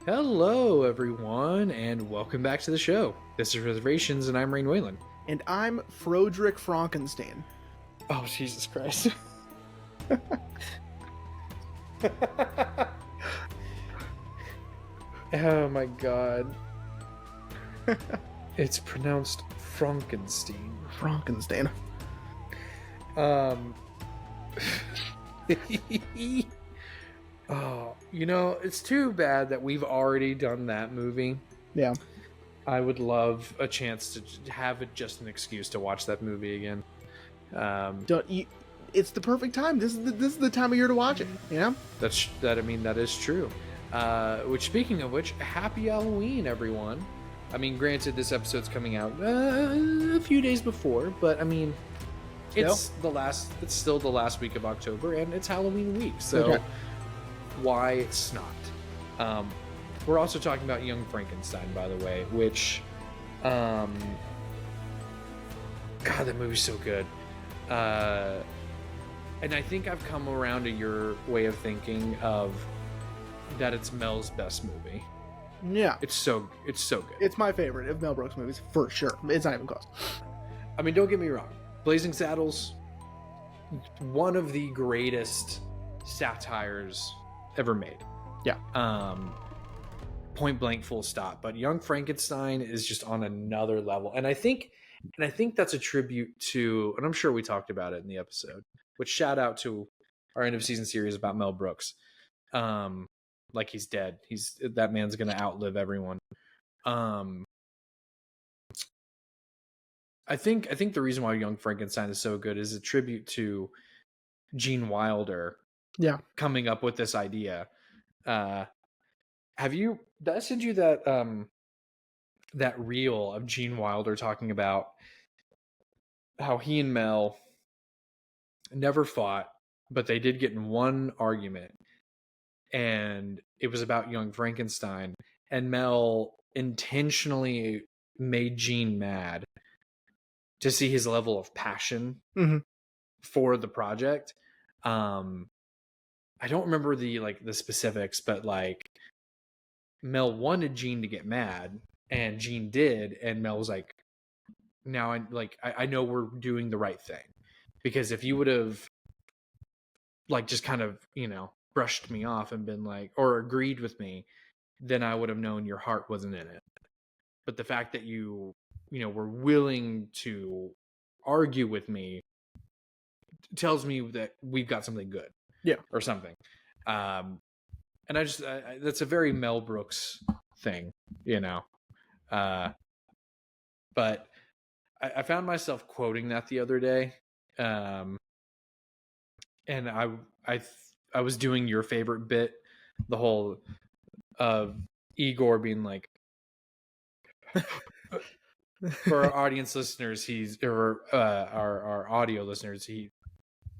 Hello, everyone, and welcome back to the show. This is Reservations, and I'm Rain Whalen. And I'm Froderick Frankenstein. Oh, Jesus Christ. Oh my god. It's pronounced Frankenstein. Frankenstein. Um. Oh, it's too bad that we've already done that movie. Yeah. I would love a chance to have it just an excuse to watch that movie again. Don't you, it's the perfect time. This is the time of year to watch it, you know? That is true. Which, speaking of which, happy Halloween, everyone. I mean, granted, this episode's coming out a few days before, but I mean, it's still the last week of October, and it's Halloween week, so Okay. why it's not? We're also talking about Young Frankenstein, by the way, which, God, that movie's so good. And I think I've come around to your way of thinking of that it's Mel's best movie. Yeah. It's so good. It's my favorite of Mel Brooks movies, for sure. It's not even close. I mean, don't get me wrong. Blazing Saddles, one of the greatest satires ever made. Yeah. Point blank, full stop. But Young Frankenstein is just on another level. And I think that's a tribute to, and I'm sure we talked about it in the episode, which shout out to our end of season series about Mel Brooks. Like he's dead. That man's gonna outlive everyone. I think the reason why Young Frankenstein is so good is a tribute to Gene Wilder. Yeah. Coming up with this idea. Did I send you that that reel of Gene Wilder talking about how he and Mel never fought, but they did get in one argument, and it was about Young Frankenstein, and Mel intentionally made Gene mad to see his level of passion for the project. I don't remember the specifics, but Mel wanted Gene to get mad, and Gene did, and Mel was like, now I know we're doing the right thing, because if you would have just kind of brushed me off and been like, or agreed with me, then I would have known your heart wasn't in it. But the fact that you were willing to argue with me tells me that we've got something good. Yeah. Or something. And that's a very Mel Brooks thing, but I found myself quoting that the other day. And I was doing your favorite bit, the whole of Igor being like, for our audience listeners, our audio listeners,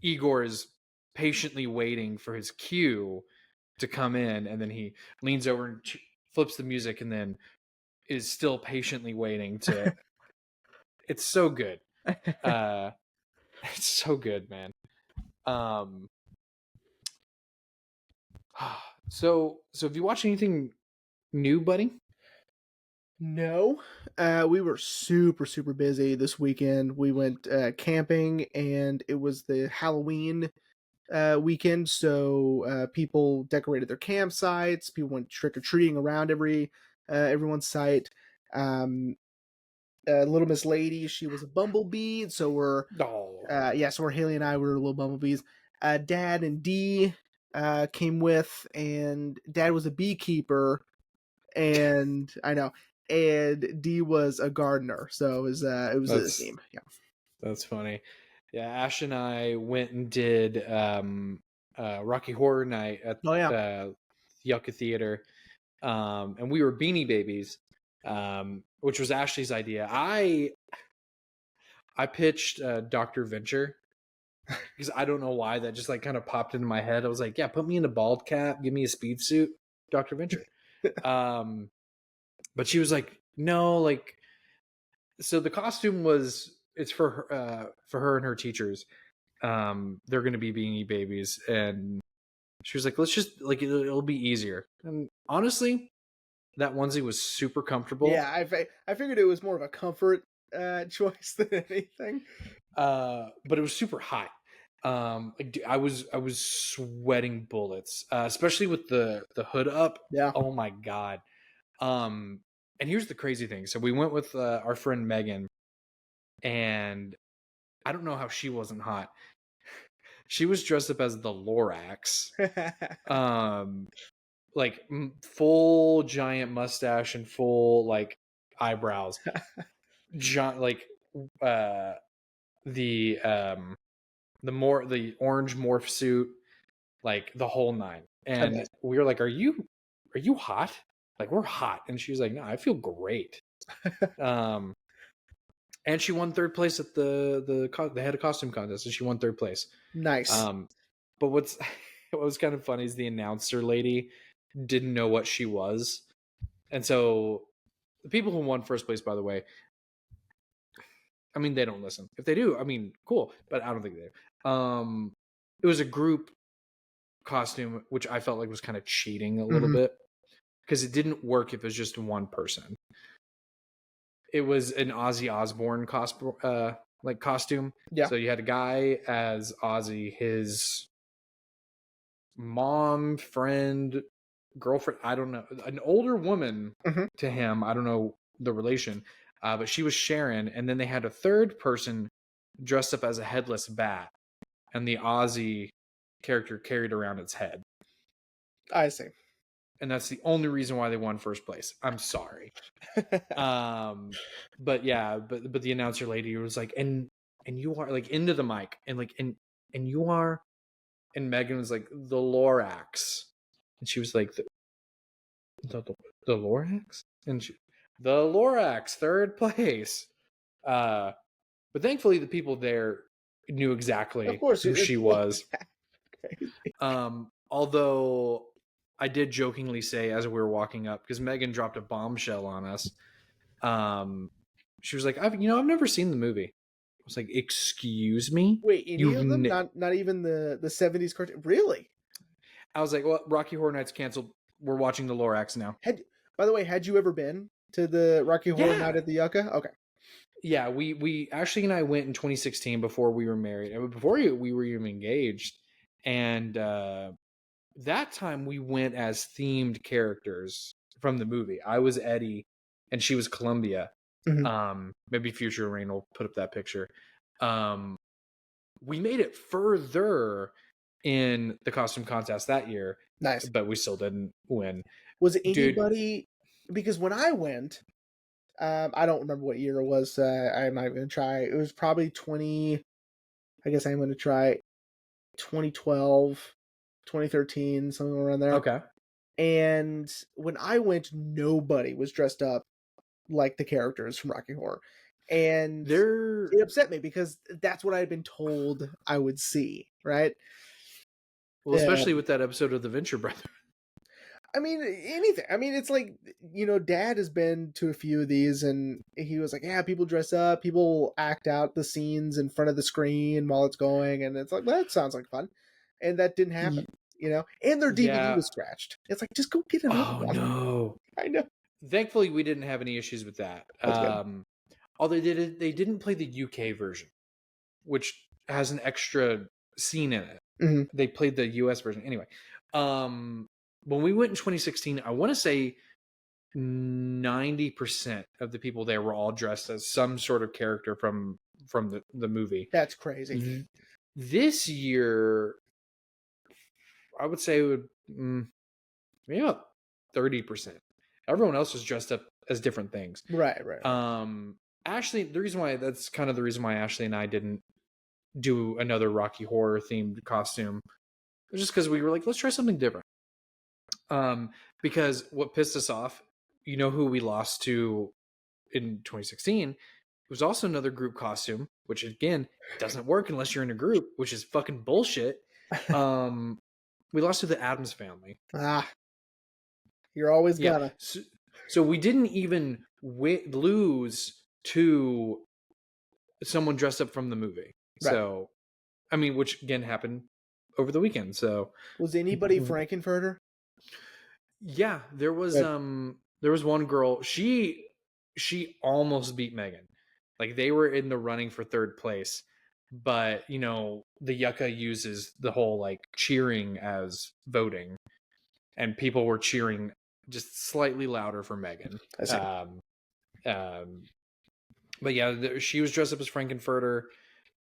Igor is patiently waiting for his cue to come in, and then he leans over and flips the music, and then is still patiently waiting to. It's so good. It's so good, man. So have you watched anything new, buddy? No. We were super, super busy this weekend. We went camping, and it was the Halloween weekend, so people decorated their campsites. People went trick-or-treating around everyone's site. Little Miss Lady, she was a bumblebee, so we're Haley and I were little bumblebees. Dad and Dee came with, and Dad was a beekeeper, and I know, and Dee was a gardener, so it was a theme. Yeah, that's funny. Yeah, Ash and I went and did Rocky Horror Night at Yucca Theater, and we were Beanie Babies, which was Ashley's idea. I pitched Dr. Venture because I don't know why that just kind of popped into my head. I was like, yeah, put me in a bald cap, give me a speed suit, Dr. Venture. But she was like, no, so the costume it's for her and her teachers. They're going to be Beanie Babies, and she was like, let's just it'll be easier. And honestly, That onesie was super comfortable. Yeah, I figured it was more of a comfort choice than anything. But it was super hot. I was sweating bullets, especially with the hood up. Yeah. Oh my god. And here's the crazy thing. So we went with our friend Megan, and I don't know how she wasn't hot. She was dressed up as the Lorax. Like full giant mustache and full like eyebrows. Like uh the orange morph suit, like the whole nine. And we were like, are you hot? Like, we're hot. And she was like, no, I feel great. And she won third place at they had a costume contest, and she won third place. Nice. But what was kind of funny is the announcer lady didn't know what she was. And so the people who won first place, by the way, I mean, they don't listen. If they do, I mean, cool, but I don't think they do. It was a group costume, which I felt like was kind of cheating a little bit, because it didn't work if it was just one person. It was an Ozzy Osbourne costume. Yeah. So you had a guy as Ozzy, his mom, friend, girlfriend, I don't know, an older woman to him. I don't know the relation, but she was Sharon. And then they had a third person dressed up as a headless bat, and the Ozzy character carried around its head. I see. And that's the only reason why they won first place. I'm sorry. But yeah, but the announcer lady was like, and you are, like, into the mic, and like, and you are, and Megan was like, the Lorax, and she was like, the Lorax, and the Lorax, third place. But thankfully the people there knew exactly Of course, who she was. Crazy. Although I did jokingly say, as we were walking up, because Megan dropped a bombshell on us, she was like, I've never seen the movie. I was like, excuse me? Wait, any of them? Not even the 70s cartoon? Really? I was like, well, Rocky Horror Nights canceled. We're watching the Lorax now. By the way, had you ever been to the Rocky Horror Night at the Yucca? Okay. Yeah, we Ashley and I went in 2016 before we were married, and before we were even engaged. And that time we went as themed characters from the movie. I was Eddie, and she was Columbia. Maybe Future Rain will put up that picture. We made it further in the costume contest that year. Nice. But we still didn't win. Was anybody... Because when I went, I don't remember what year it was. I'm not going to try. It was probably I guess I'm going to try 2012, 2013, something around there. Okay. And when I went, nobody was dressed up like the characters from Rocky Horror. And it upset me, because that's what I had been told I would see, right? Well, especially with that episode of The Venture Brothers. I mean, anything. I mean, it's like, Dad has been to a few of these, and he was like, yeah, people dress up, people act out the scenes in front of the screen while it's going, and it's like, well, that sounds like fun. And that didn't happen, and their DVD was scratched. It's like, just go get another one. Oh, no. I know. Thankfully, we didn't have any issues with that. Although they didn't play the UK version, which has an extra scene in it. They played the US version. Anyway, when we went in 2016, I want to say 90% of the people there were all dressed as some sort of character from the movie. That's crazy. This year, I would say it would maybe about 30%. Everyone else was dressed up as different things. Right. Ashley, the reason why Ashley and I didn't do another Rocky Horror themed costume was just because we were like, let's try something different. Because what pissed us off, who we lost to in 2016, it was also another group costume, which again doesn't work unless you're in a group, which is fucking bullshit. We lost to the Addams Family. You're always gonna. So we didn't even lose to someone dressed up from the movie. Right. So, I mean, which again happened over the weekend. So, was anybody Frankenfurter? Yeah, there was. Good. There was one girl. She almost beat Megan. Like they were in the running for third place, but you know the Yucca uses the whole like cheering as voting, and people were cheering just slightly louder for Megan. I see. But yeah, she was dressed up as Frankenfurter.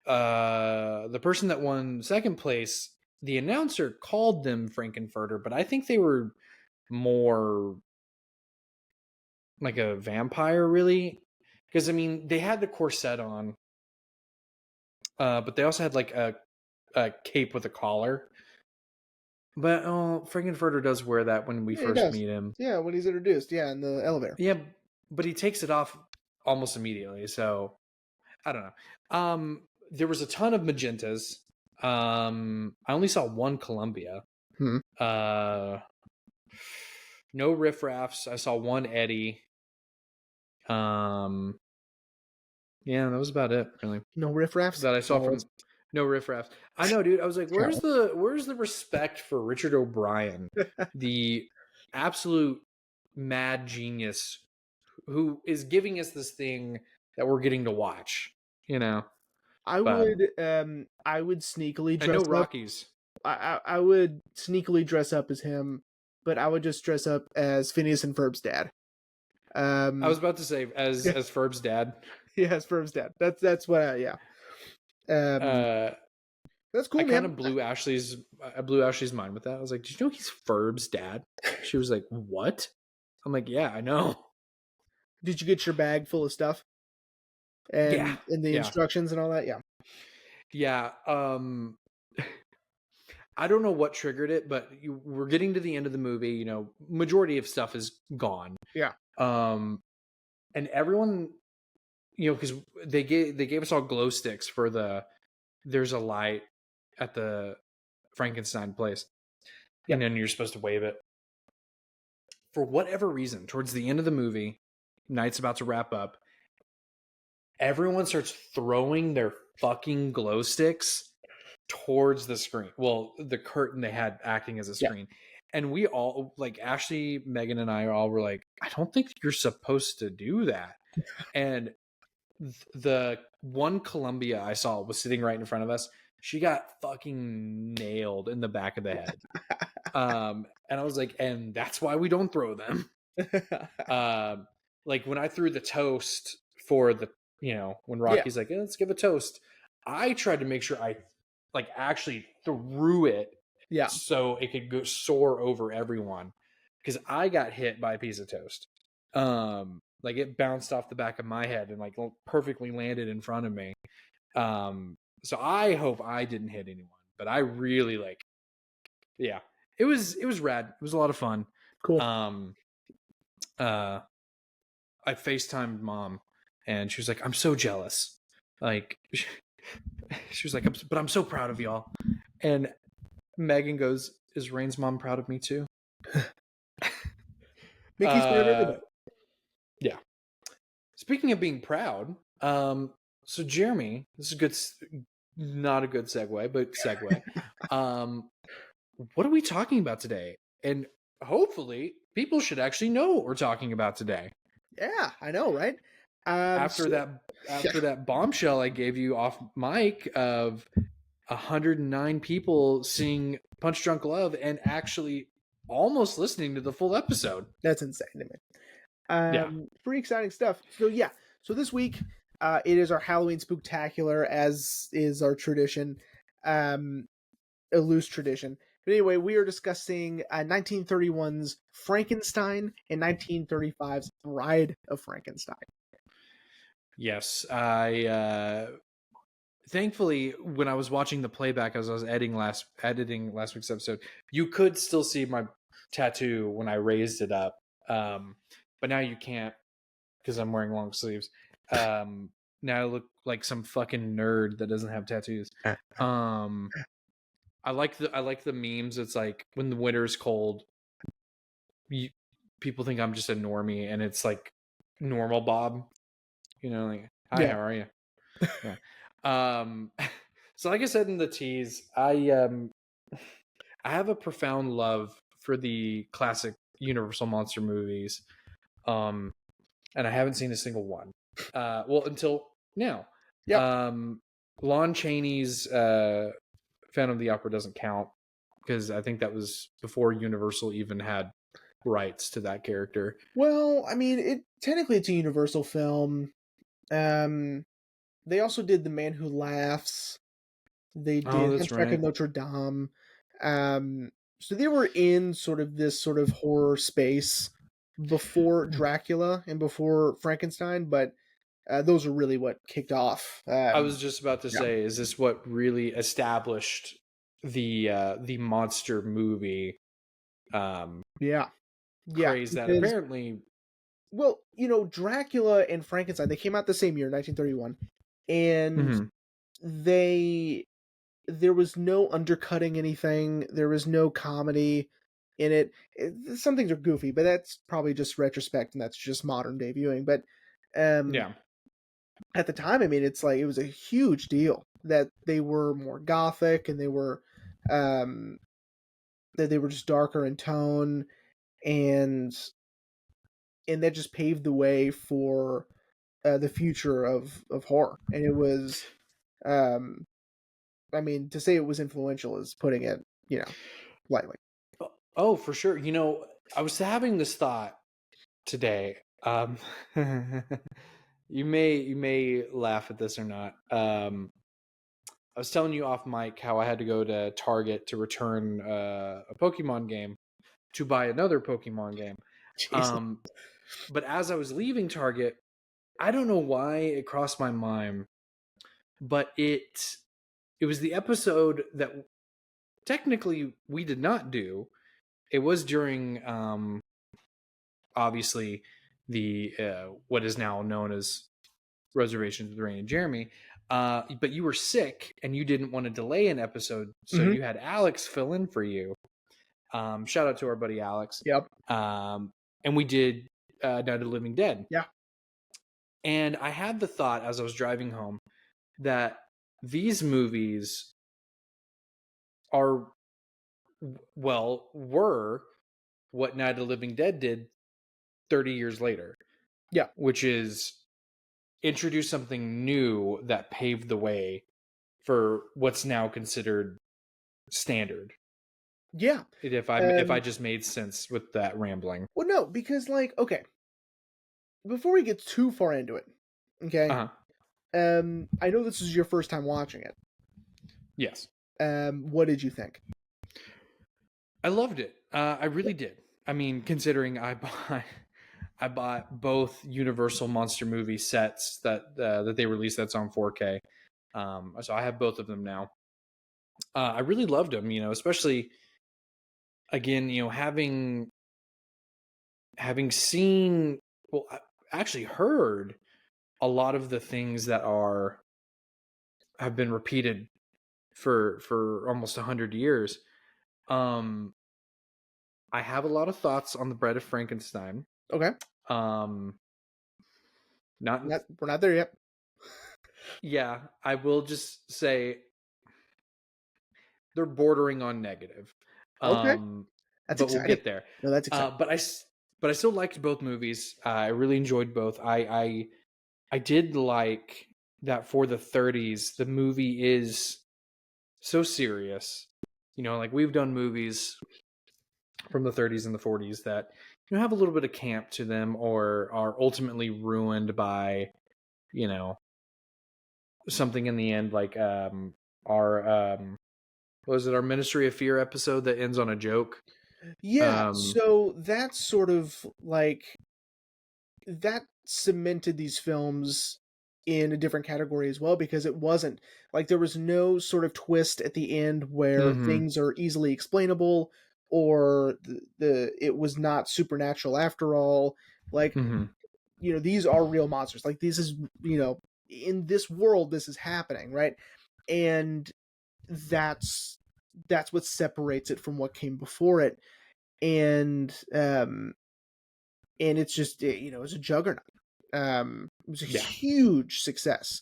The person that won second place, the announcer called them Frankenfurter, but I think they were more like a vampire, really, because I mean they had the corset on, but they also had like a cape with a collar. But Frankenfurter does wear that when we first meet him. Yeah, when he's introduced, yeah, in the elevator. Yeah, but he takes it off almost immediately. So I don't know. There was a ton of magentas. I only saw one Columbia. No riffraffs. I saw one Eddie. Yeah, that was about it, really. No riffraffs that I saw from no riffraffs. I know, dude. I was like, where's the respect for Richard O'Brien, the absolute mad genius who is giving us this thing that we're getting to watch, you know? I would sneakily dress I know up. Rockies. I would sneakily dress up as him, but I would just dress up as Phineas and Ferb's dad. I was about to say as Ferb's dad. Yeah, as Ferb's dad. That's what that's cool. I kind of blew Ashley's mind with that. I was like, "Did you know he's Ferb's dad?" She was like, "What?" I'm like, "Yeah, I know." Did you get your bag full of stuff? And the instructions and all that? Yeah. Yeah. I don't know what triggered it, but we're getting to the end of the movie. You know, majority of stuff is gone. Yeah. And everyone, you know, because they gave us all glow sticks for there's a light at the Frankenstein place, and then you're supposed to wave it. For whatever reason, towards the end of the movie, night's about to wrap up. Everyone starts throwing their fucking glow sticks towards the screen. Well, the curtain they had acting as a screen. And we all, like Ashley, Megan, and I all were like, I don't think you're supposed to do that. And the one Columbia I saw was sitting right in front of us. She got fucking nailed in the back of the head. And I was like, and that's why we don't throw them. Like when I threw the toast for the, you know, when Rocky's like, let's give a toast. I tried to make sure I like actually threw it so it could go soar over everyone, because I got hit by a piece of toast. Like it bounced off the back of my head and like perfectly landed in front of me. So I hope I didn't hit anyone, but I really like, it was rad. It was a lot of fun. Cool. I FaceTimed Mom and she was like, I'm so jealous. Like she was like, but I'm so proud of y'all. And Megan goes, is Rain's mom proud of me too? Mickey's proud of everybody. Yeah. Speaking of being proud, so Jeremy, this is good, not a good segue, but segue. What are we talking about today? And hopefully people should actually know what we're talking about today. Yeah, I know, right? After that bombshell I gave you off mic of 109 people seeing Punch Drunk Love and actually almost listening to the full episode. That's insane to me. Pretty exciting stuff. So this week, it is our Halloween Spooktacular, as is our tradition, a loose tradition. But anyway, we are discussing 1931's Frankenstein and 1935's Bride of Frankenstein. Yes, I thankfully when I was watching the playback as I was editing last week's episode, you could still see my tattoo when I raised it up. But now you can't because I'm wearing long sleeves. Now I look like some fucking nerd that doesn't have tattoos. I like the memes. It's like when the winter's cold, people think I'm just a normie, and it's like normal Bob. You know, like, hi, how are you? So like I said in the tease, I have a profound love for the classic Universal monster movies. and I haven't seen a single one. Well, until now. Yep. Lon Chaney's Phantom of the Opera doesn't count because I think that was before Universal even had rights to that character. Well, I mean, technically it's a Universal film. They also did The Man Who Laughs. They Oh, did that's Hunchback of right. Notre Dame. So they were in sort of this sort of horror space before Dracula and before Frankenstein, but those are really what kicked off. I was just about to Yeah. say, is this what really established the monster movie Yeah. Yeah. craze that Because, apparently? well, Dracula and Frankenstein, they came out the same year, 1931, and Mhm. they there was no undercutting anything. There was no comedy in it. Some things are goofy, but that's probably just retrospect and that's just modern day viewing. But um, Yeah. at the time, I mean, it's like it was a huge deal that they were more gothic and um, that they were just darker in tone, and that just paved the way for the future of horror. And it was, um, I mean, to say it was influential is putting it, lightly. Oh, for sure. I was having this thought today. You may laugh at this or not. I was telling you off mic how I had to go to Target to return a Pokemon game to buy another Pokemon game. Jesus. Um, but as I was leaving Target, I don't know why it crossed my mind, but it was the episode that technically we did not do. It was during obviously the what is now known as Reservations with Rain and Jeremy. But you were sick and you didn't want to delay an episode, so Mm-hmm. you had Alex fill in for you. Shout out to our buddy Alex. Yep. And we did Night of the Living Dead. Yeah. And I had the thought as I was driving home that these movies are, were what Night of the Living Dead did 30 years later, Yeah. which is introduce something new that paved the way for what's now considered standard. Yeah. If I just made sense with that rambling. Well, no, because okay, before we get too far into it, okay, Uh-huh. I know this is your first time watching it. Yes. What did you think? I loved it. I really did. I mean, considering I bought both Universal Monster movie sets that they released that's on 4K. So I have both of them now. I really loved them, especially again, having seen, well, I actually heard a lot of the things that have been repeated for almost 100 years. I have a lot of thoughts on the Bride of Frankenstein. Okay. Um, not We're not there yet. Yeah, I will just say they're bordering on negative. Okay. That's But we'll exciting. get there. No, that's exciting. But I still liked both movies. I really enjoyed both. I did like that for the 30s. The movie is so serious. Like we've done movies from the 30s and the 40s that have a little bit of camp to them or are ultimately ruined by something in the end, like our was it our Ministry of Fear episode that ends on a joke? Yeah. So that's sort of that cemented these films in a different category as well, because it wasn't there was no sort of twist at the end where Mm-hmm. things are easily explainable, or it was not supernatural after all. Mm-hmm. These are real monsters. This is, in this world this is happening, right? And that's what separates it from what came before it. And it's just, it's a juggernaut. It was a huge success.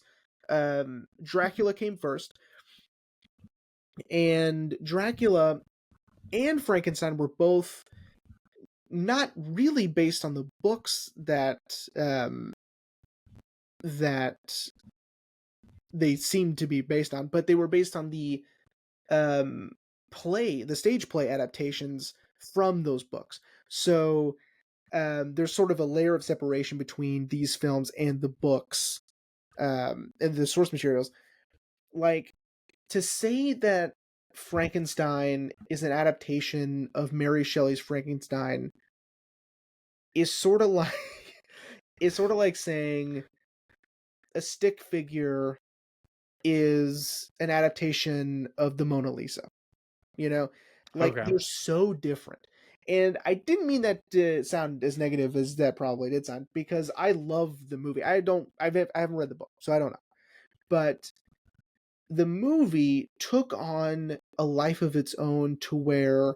Dracula came first, and Dracula and Frankenstein were both not really based on the books that that they seemed to be based on, but they were based on the the stage play adaptations from those books. So there's sort of a layer of separation between these films and the books, and the source materials. Like, to say that Frankenstein is an adaptation of Mary Shelley's Frankenstein is sort of like is sort of like saying a stick figure is an adaptation of the Mona Lisa. You know, like, Okay. they're so different. And I didn't mean that to sound as negative as that probably did sound, because I love the movie. I haven't read the book, so I don't know. But the movie took on a life of its own, to where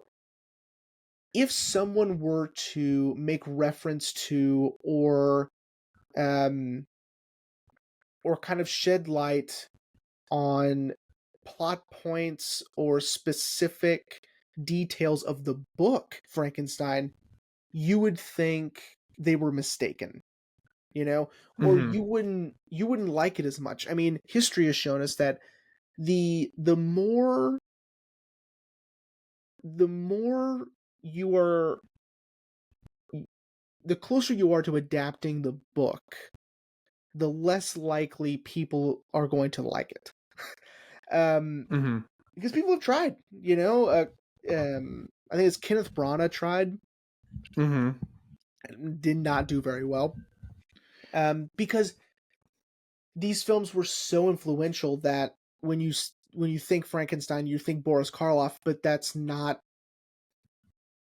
if someone were to make reference to, um or kind of shed light on plot points or specific details of the book Frankenstein, you would think they were mistaken, you know, or Mm-hmm. you wouldn't like it as much. I mean, history has shown us that the more the more you are the closer you are to adapting the book, the less likely people are going to like it. um Mm-hmm. because people have tried, you know. I think it's Kenneth Branagh tried, Mm-hmm. did not do very well. Because these films were so influential that when you think Frankenstein, you think Boris Karloff, but that's not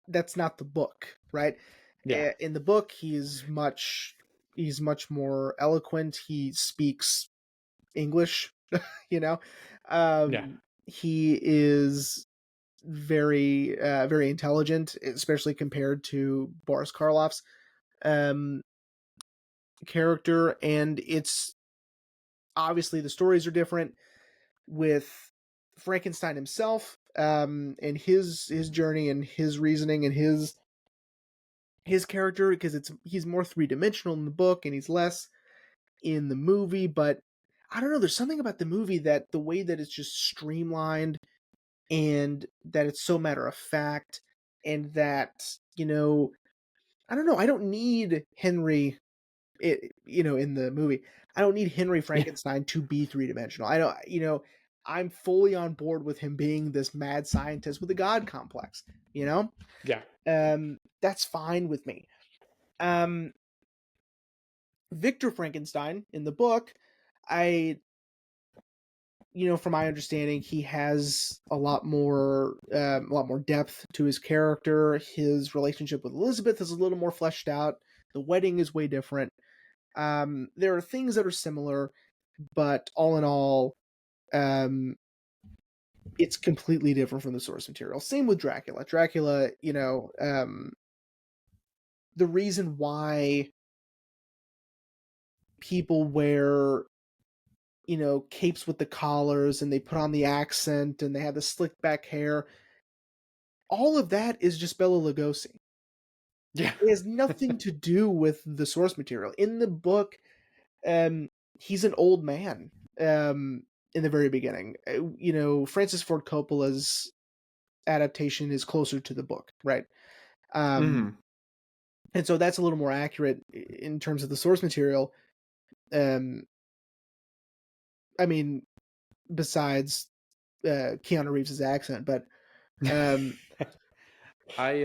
the book, right? Yeah. In the book, he's much more eloquent. He speaks English, you know. Yeah. He is very intelligent, especially compared to Boris Karloff's um, character. And it's obviously the stories are different with Frankenstein himself, and his journey and his reasoning and his character, because he's more three-dimensional in the book and he's less in the movie. But I don't know, there's something about the movie, that the way that it's just streamlined, and that it's so matter of fact, and that, you know, I don't know, I don't need Henry, in the movie. I don't need Henry Yeah. Frankenstein to be three-dimensional. I don't, I'm fully on board with him being this mad scientist with a god complex, you know? Yeah. That's fine with me. Um, Victor Frankenstein in the book, I, from my understanding, he has a lot more depth to his character. His relationship with Elizabeth is a little more fleshed out. The wedding is way different. There are things that are similar, but all in all, um, it's completely different from the source material. Same with Dracula. Dracula, the reason why people wear, capes with the collars, and they put on the accent, and they have the slick back hair, all of that is just Bela Lugosi. Yeah. It has nothing to do with the source material. In the book, he's an old man, in the very beginning. Francis Ford Coppola's adaptation is closer to the book, right? Um, Mm-hmm. and so that's a little more accurate in terms of the source material. Um, I mean, besides Keanu Reeves' accent, but um, I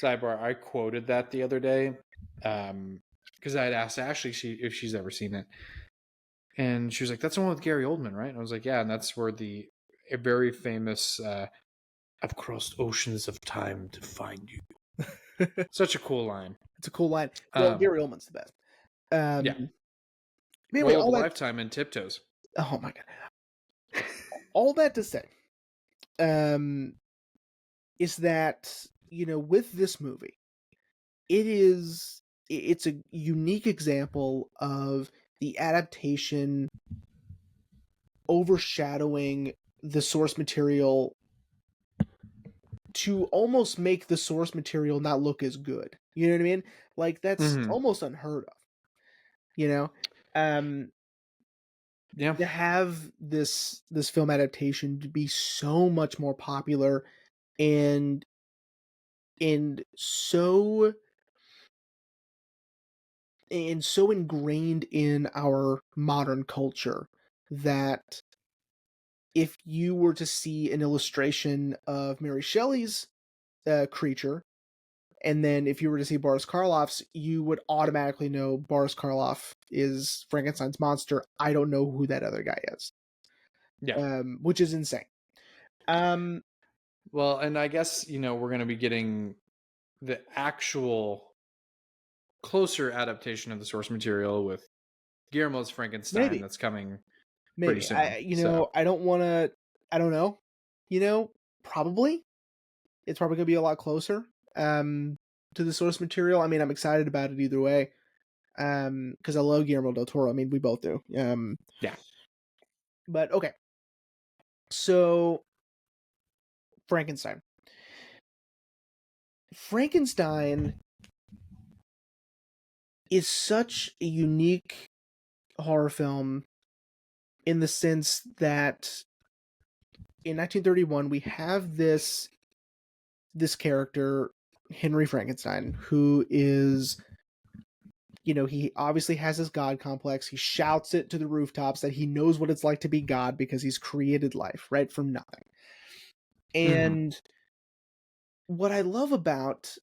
sidebar, I quoted that the other day. Because I had asked Ashley if she's ever seen it. And she was like, "That's the one with Gary Oldman, right?" And I was like, "Yeah," and that's where a very famous "I've crossed oceans of time to find you." Such a cool line. it's a cool line. Well, Gary Oldman's the best. Yeah. Anyway, Role of all a that. lifetime and Tiptoes. Oh my god! All that to say, um, is that, with this movie, it's a unique example of the adaptation overshadowing the source material to almost make the source material not look as good. You know what I mean? Like that's Mm-hmm. almost unheard of. You know, um, Yeah. to have this film adaptation to be so much more popular and and so and so ingrained in our modern culture that if you were to see an illustration of Mary Shelley's creature, and then if you were to see Boris Karloff's, you would automatically know Boris Karloff is Frankenstein's monster. I don't know who that other guy is, Yeah. which is insane. Um, Well, and I guess, we're going to be getting the actual closer adaptation of the source material with Guillermo's Frankenstein maybe, that's coming pretty maybe soon. So, I don't want to. I don't know. Probably it's probably gonna be a lot closer to the source material. I mean, I'm excited about it either way. Because I love Guillermo del Toro. I mean, we both do. yeah. But okay. So Frankenstein. Frankenstein is such a unique horror film in the sense that in 1931 we have this character Henry Frankenstein who is he obviously has this god complex. He shouts it to the rooftops that he knows what it's like to be God because he's created life, right, from nothing. Mm-hmm. And what I love about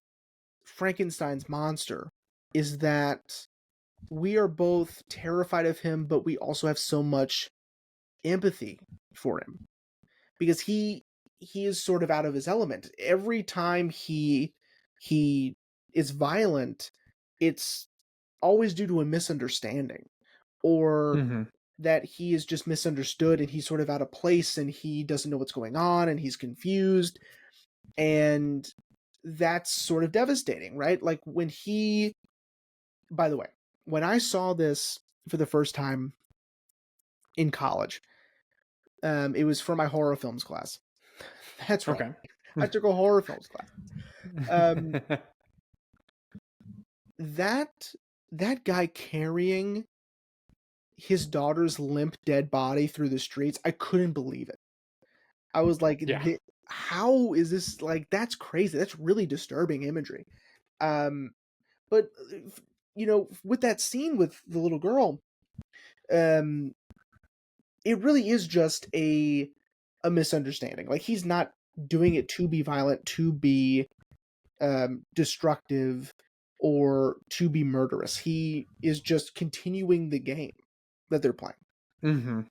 Frankenstein's monster is that we are both terrified of him, but we also have so much empathy for him because he is sort of out of his element. Every time he is violent, it's always due to a misunderstanding or Mm-hmm. that he is just misunderstood and he's sort of out of place and he doesn't know what's going on and he's confused. And that's sort of devastating, right? Like by the way, when I saw this for the first time in college, it was for my horror films class. That's right. Okay. I took a horror films class. Um, that that guy carrying his daughter's limp dead body through the streets, I couldn't believe it. I was like, yeah. how is this like that's crazy. That's really disturbing imagery. Um but with that scene with the little girl, um it really is just a misunderstanding. Like he's not doing it to be violent, to be destructive or to be murderous. He is just continuing the game that they're playing. Mm-hmm.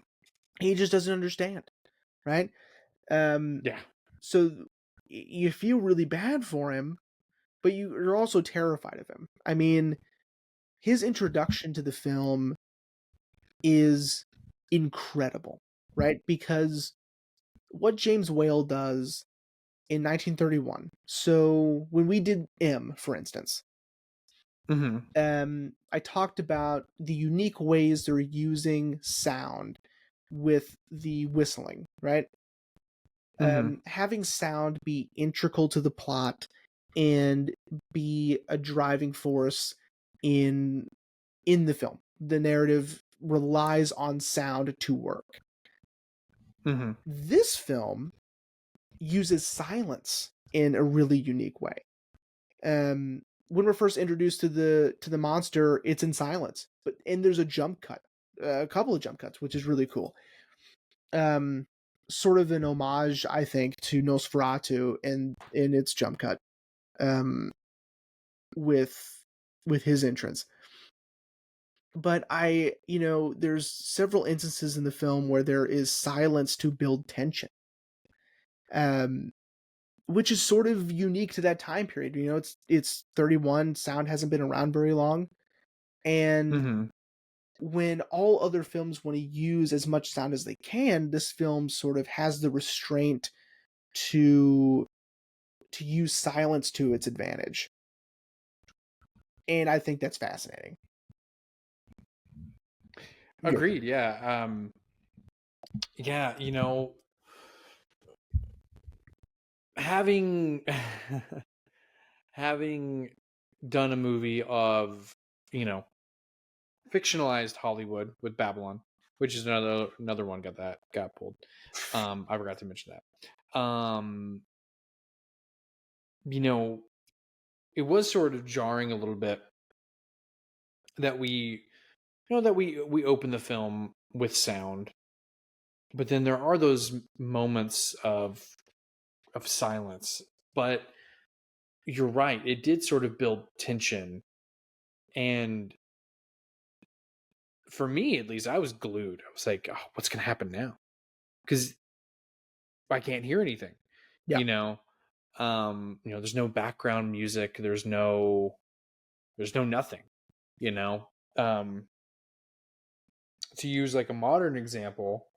He just doesn't understand, right? Um, Yeah. so you feel really bad for him, but you're also terrified of him. I mean, his introduction to the film is incredible, right? Because what James Whale does in 1931. So when we did M, for instance, Mm-hmm. I talked about the unique ways they're using sound with the whistling, right? Mm-hmm. Having sound be integral to the plot and be a driving force in the film. The narrative relies on sound to work. Mm-hmm. This film uses silence in a really unique way. When we're first introduced to the monster, it's in silence, and there's a jump cut, a couple of jump cuts, which is really cool. Sort of an homage, I think, to Nosferatu in its jump cut, um, with his entrance. But there's several instances in the film where there is silence to build tension, um, which is sort of unique to that time period. It's 31, sound hasn't been around very long, and Mm-hmm. when all other films want to use as much sound as they can, this film sort of has the restraint to use silence to its advantage. And I think that's fascinating. Go ahead. Agreed. Yeah. Yeah. having having done a movie of, you know, fictionalized Hollywood with Babylon, which is another one got pulled. I forgot to mention that. You know, it was sort of jarring a little bit that we open the film with sound, but then there are those moments of silence. But you're right, it did sort of build tension, and for me at least, I was glued. I was like, oh, what's gonna happen now? Because I can't hear anything. Yeah. There's no background music, there's no nothing, you know. To use like a modern example,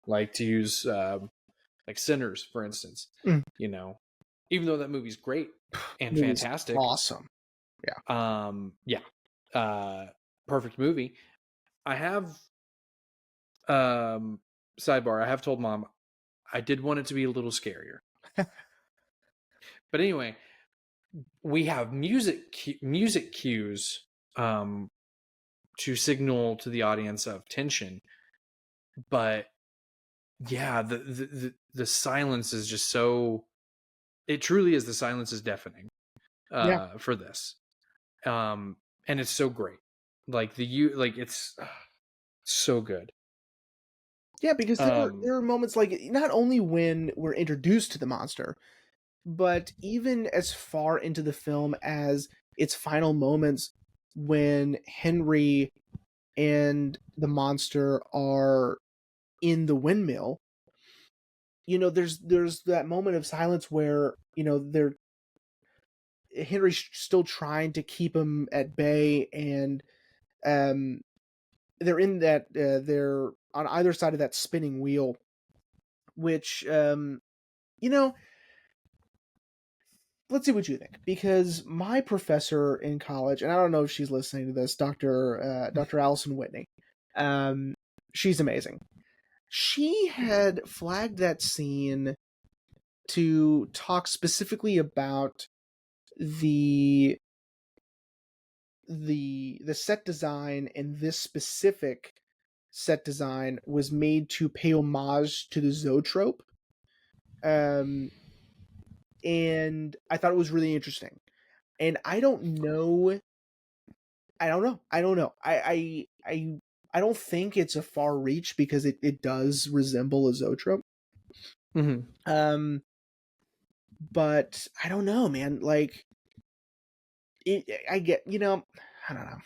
like to use like Sinners, for instance. Mm. Even though that movie's great and It was fantastic, awesome. perfect movie. I have sidebar, I have told Mom I did want it to be a little scarier. But anyway, we have music cues to signal to the audience of tension, but yeah, the silence is just so, it truly is, the silence is deafening for this. And it's so great. Like it's so good. Yeah, because there are moments like, not only when we're introduced to the monster, but even as far into the film as its final moments, when Henry and the monster are in the windmill. There's that moment of silence where Henry's still trying to keep him at bay, and they're in that they're on either side of that spinning wheel, which let's see what you think, because my professor in college, and I don't know if she's listening to this, Dr. Allison Whitney, she's amazing. She had flagged that scene to talk specifically about the set design, and this specific set design was made to pay homage to the zoetrope. And I thought it was really interesting. And I don't know. I don't think it's a far reach, because it does resemble a zoetrope. Mm-hmm. But I don't know, man. Like, I don't know.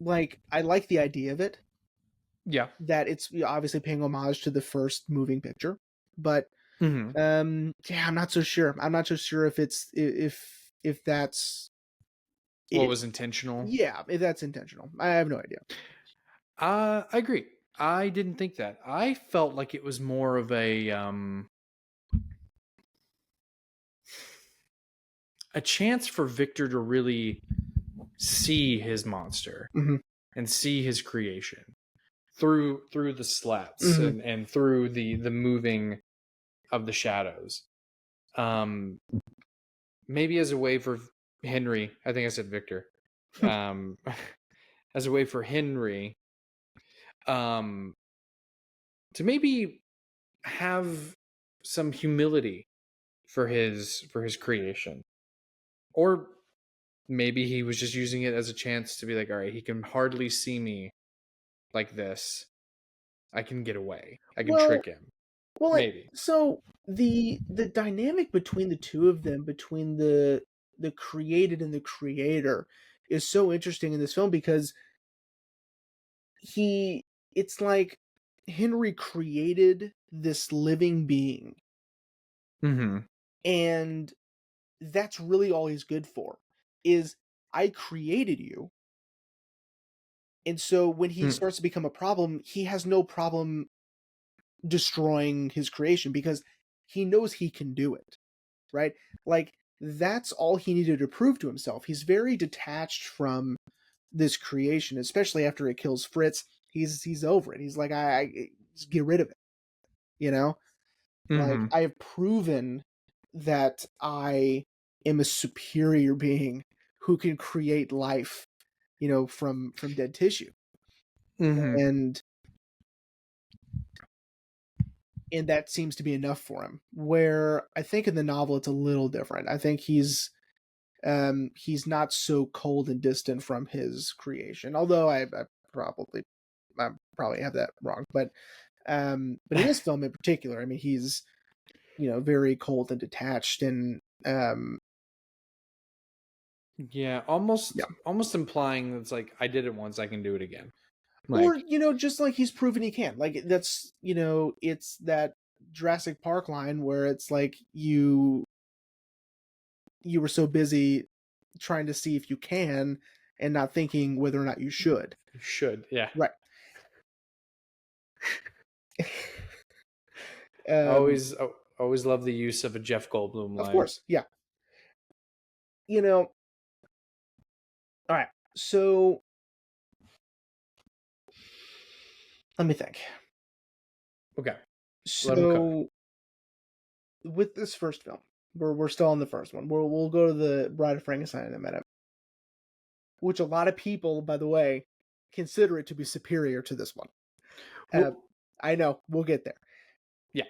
Like, I like the idea of it. Yeah. That it's obviously paying homage to the first moving picture, but Mm-hmm. I'm not so sure. I'm not so sure if it's if that's what was intentional. Yeah, if that's intentional. I have no idea. I agree. I didn't think that. I felt like it was more of a chance for Victor to really see his monster and see his creation through the slats and through the moving of the shadows. Maybe as a way for Henry, I think I said Victor, as a way for Henry to maybe have some humility for his creation. Or maybe he was just using it as a chance to be like, all right, he can hardly see me like this. I can get away. I can trick him. Well, maybe. So the dynamic between the two of them, between the created and the creator, is so interesting in this film, because it's like Henry created this living being. Mm-hmm. And that's really all he's good for, is I created you. And so when he starts to become a problem, he has no problem destroying his creation, because he knows he can do it, right? Like, that's all he needed to prove to himself. He's very detached from this creation, especially after it kills Fritz. He's over it. He's like, I just get rid of it, you know? Like, Mm-hmm. I have proven that I am a superior being who can create life, from dead tissue. Mm-hmm. And that seems to be enough for him. Where I think in the novel it's a little different. I think he's not so cold and distant from his creation. Although probably I probably have that wrong. But in this film in particular, I mean, he's very cold and detached, and Yeah, yeah, almost implying it's like I did it once, I can do it again. or Like, just like he's proven he can. Like, that's it's that Jurassic Park line where it's like you were so busy trying to see if you can and not thinking whether or not you should. you should, yeah. Right. I um always love the use of a Jeff Goldblum of line. course, yeah. you know all right, so let me think. Okay, let him cook. So with this first film, we're still on the first one. We'll go to the Bride of Frankenstein in a minute, which a lot of people, by the way, consider it to be superior to this one. Uh, Well, I know, we'll get there. yeah.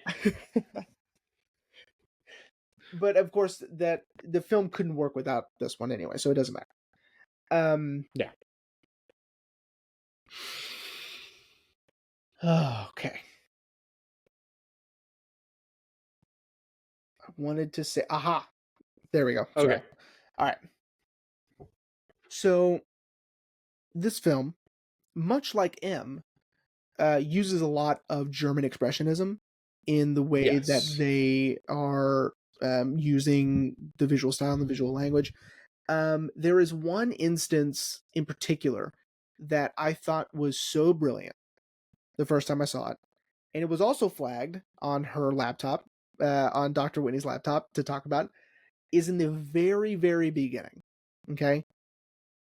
But of course, that the film couldn't work without this one anyway, so it doesn't matter. Yeah. Okay. I wanted to say, aha, there we go. Sorry. Okay. All right. So this film, much like M, uses a lot of German expressionism in the way that Yes. they are using the visual style and the visual language. There is one instance in particular that I thought was so brilliant the first time I saw it, and it was also flagged on her laptop, on Dr. Whitney's laptop to talk about, is in the very, very beginning. Okay.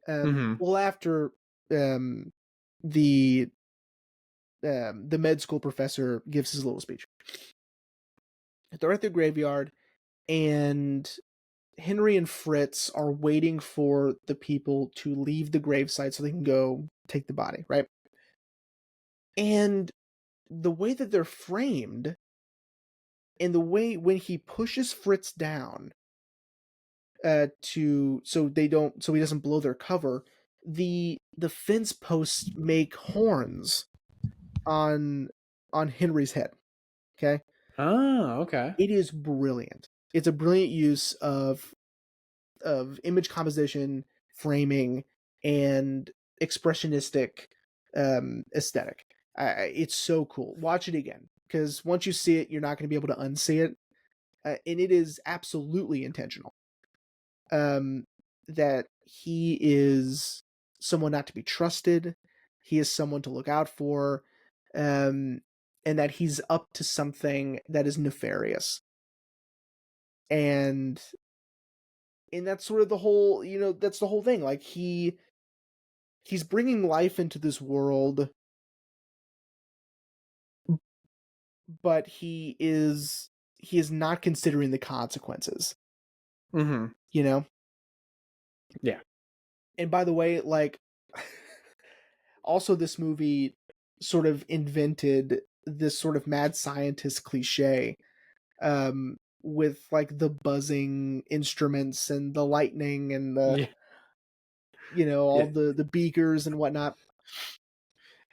Mm-hmm. Well, after um, the the med school professor gives his little speech. They're at the graveyard, and Henry and Fritz are waiting for the people to leave the gravesite so they can go take the body, right? And the way that they're framed, and the way when he pushes Fritz down, so he doesn't blow their cover, the fence posts make horns on Henry's head. Okay. Oh, okay. It is brilliant. It's a brilliant use of image composition, framing, and expressionistic aesthetic. It's so cool. Watch it again, because once you see it, you're not going to be able to unsee it, and it is absolutely intentional. That he is someone not to be trusted. He is someone to look out for, and that he's up to something that is nefarious. And that's sort of the whole, that's the whole thing. Like, he's bringing life into this world, but he is not considering the consequences. Mm-hmm. Yeah. And by the way, like, also this movie sort of invented this sort of mad scientist cliche, with like the buzzing instruments and the lightning and the all Yeah. the beakers and whatnot.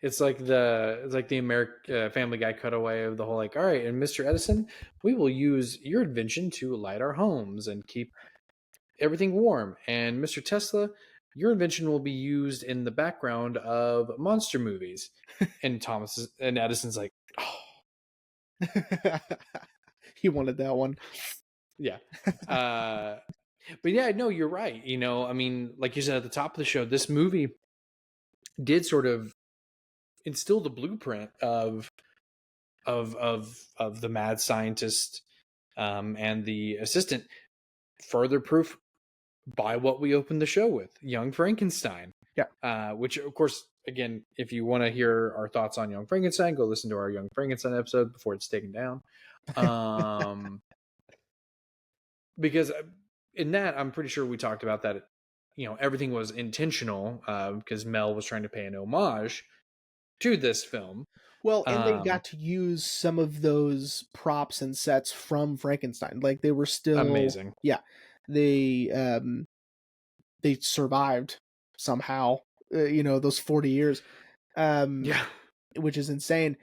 It's like the American Family Guy cutaway of the whole like, all right, and Mr. Edison, we will use your invention to light our homes and keep everything warm. And Mr. Tesla, your invention will be used in the background of monster movies. And Edison's like, oh, He wanted that one. yeah. But yeah, no, you're right. I mean, like you said at the top of the show, this movie did sort of instill the blueprint of the mad scientist, and the assistant. Further proof by what we opened the show with, Young Frankenstein. Yeah. Which, of course, again, if you want to hear our thoughts on Young Frankenstein, go listen to our Young Frankenstein episode before it's taken down. Um, because in that, I'm pretty sure we talked about that. Everything was intentional because Mel was trying to pay an homage to this film. Well, and they Um, got to use some of those props and sets from Frankenstein. Like they were still, Amazing. yeah, they they survived somehow. Those 40 years, um, Yeah. which is insane.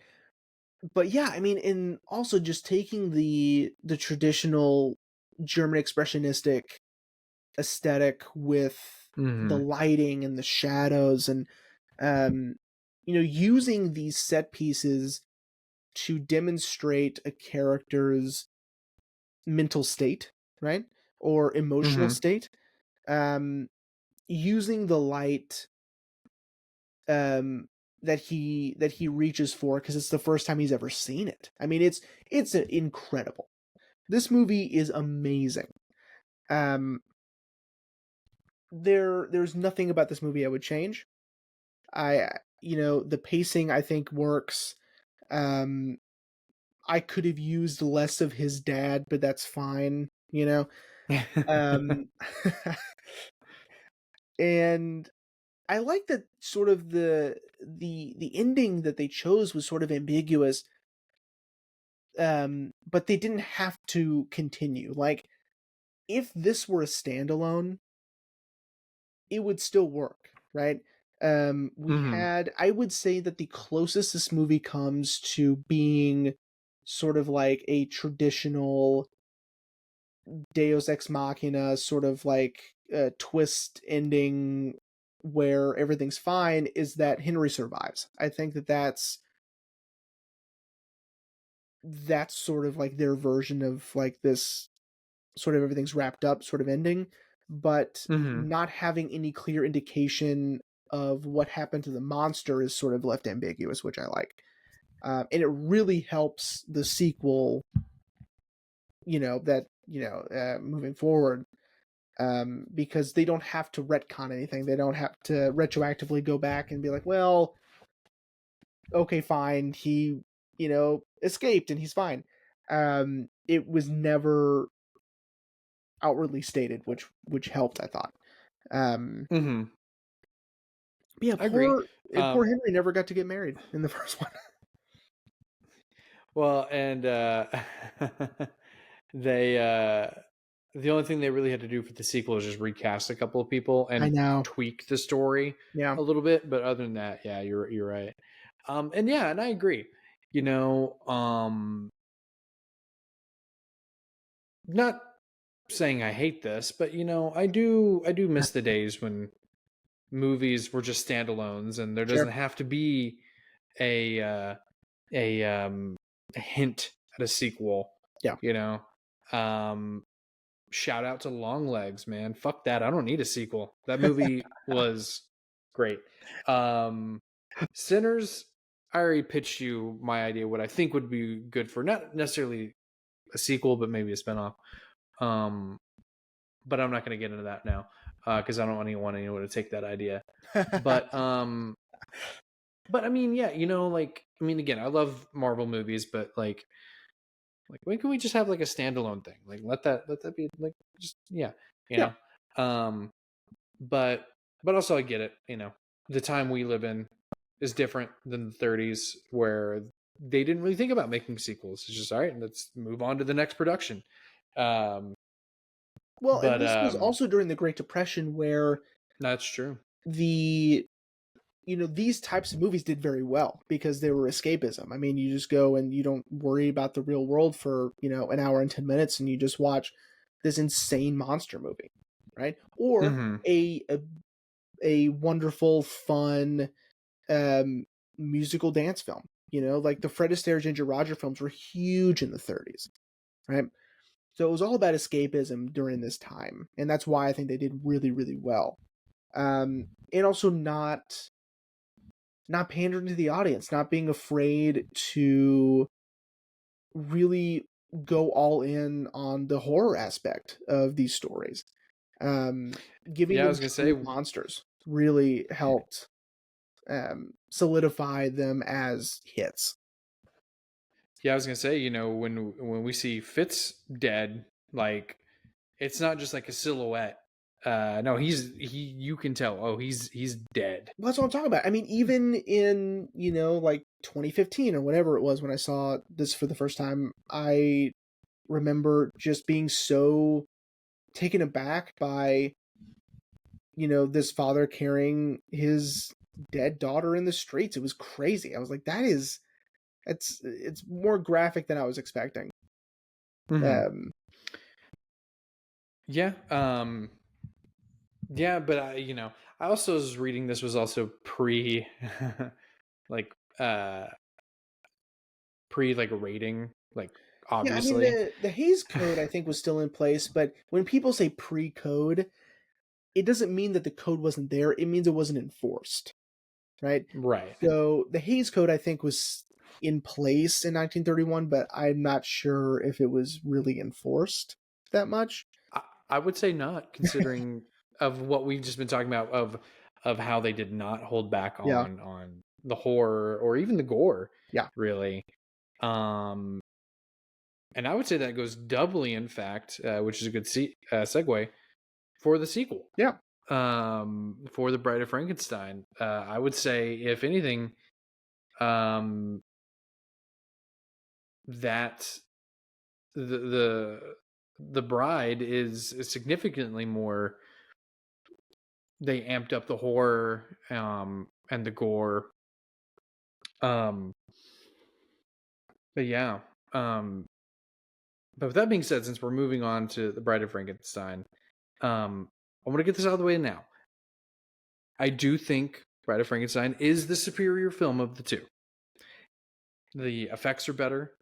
But yeah, I mean, and also just taking the traditional German expressionistic aesthetic with the Hmm. lighting and the shadows and um using these set pieces to demonstrate a character's mental state, right? Or emotional Hmm. state. Um Using the light um that he reaches for because it's the first time he's ever seen it. I mean, it's incredible. This movie is amazing. Um there's nothing about this movie I would change. The pacing I think works. Um I could have used less of his dad, but that's fine. Um and I like that sort of the ending that they chose was sort of ambiguous, but they didn't have to continue. Like if this were a standalone, it would still work, right? We Hmm. had, I would say that the closest this movie comes to being sort of like a traditional Deus Ex Machina, sort of like a twist ending where everything's fine, is that Henry survives. I think that that's sort of like their version of like this sort of everything's wrapped up sort of ending, but Hmm. not having any clear indication of what happened to the monster is sort of left ambiguous, which I like. And it really helps the sequel, moving forward, because they don't have to retcon anything. They don't have to retroactively go back and be like, well, okay, fine, he, escaped and he's fine. It was never outwardly stated, which helped, I thought. Um, Hmm. yeah, I agree. poor Henry never got to get married in the first one. Well, and they the only thing they really had to do for the sequel is just recast a couple of people I and know. tweak the story Yeah. a little bit, but other than that, yeah, you're right. And yeah, and I agree. You know, not saying I hate this, but I do miss the days when movies were just standalones and there Sure. doesn't have to be a uh, a um a hint at a sequel. Yeah. You know, um, shout out to Long Legs, man. Fuck that. I don't need a sequel. That movie was great. Um, Sinners. I already pitched you my idea what I think would be good for not necessarily a sequel, but maybe a spinoff. Um, but I'm not going to get into that now because I don't want anyone to take that idea. But but I mean, yeah, like I mean, again, I love Marvel movies, but like when can we just have like a standalone thing? Like let that be like just yeah, you Yeah. know. But also I get it. The time we live in is different than the 30s where they didn't really think about making sequels. It's just all right, let's move on to the next production. Um, Well, and but this was also during the Great Depression where that's true. the these types of movies did very well because they were escapism. I mean, you just go and you don't worry about the real world for, an hour and 10 minutes and you just watch this insane monster movie, right? Or Hmm. a wonderful, fun um, musical dance film. Like the Fred Astaire, Ginger Roger films were huge in the 30s, right? So it was all about escapism during this time, and that's why I think they did really, really well. And also not pandering to the audience, not being afraid to really go all in on the horror aspect of these stories. Um, Giving Yeah, I them was gonna say true monsters really helped solidify them as hits. Yeah, I was gonna say, you know, when we see Fitz dead, like it's not just like a silhouette. No, you can tell. Oh, he's dead. Well, that's what I'm talking about. I mean, even in, like 2015 or whatever it was when I saw this for the first time, I remember just being so taken aback by, this father carrying his dead daughter in the streets. It was crazy. I was like, it's more graphic than I was expecting. Mm-hmm. Um, Yeah. Yeah, but I also was reading this was also pre, like uh, pre like rating, like yeah, I mean obviously. the Hayes Code I think was still in place, but when people say pre-code, it doesn't mean that the code wasn't there. It means it wasn't enforced, right? Right. So the Hayes Code I think was in place in 1931, but I'm not sure if it was really enforced that much. I would say not, considering of what we've just been talking about of how they did not hold back Yeah, on the horror or even the gore, yeah, really. Um, and I would say that goes doubly, in fact, which is a good segue for the sequel. yeah. For the Bride of Frankenstein, I would say, if anything, um, that the the bride is significantly more. They amped up the horror and the gore. Um, but yeah. Um, but with that being said, since we're moving on to the Bride of Frankenstein, I want to get this out of the way now. I do think Bride of Frankenstein is the superior film of the two. The effects are better,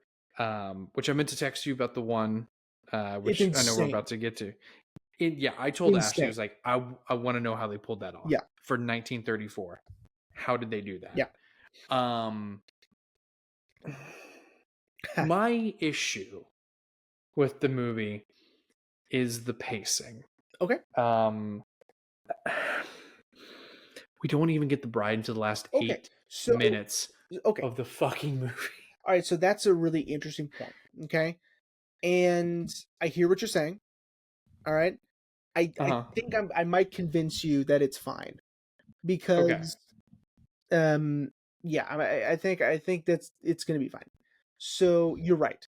which I meant to text you about the one, It's which I know we're insane. about to get to. Yeah, I told Ashley, I Insane. was like, I want to know how they pulled that off Yeah, for 1934. How did they do yeah. that? My issue with the movie is the pacing. Okay. Um, we don't even get the bride into the last Okay. 8 minutes Okay. of the fucking movie. All right. So that's a really interesting point. Okay. And I hear what you're saying. All right. I Uh-huh. think I might convince you that it's fine Okay. because yeah, I think that's it's gonna be fine. So you're right.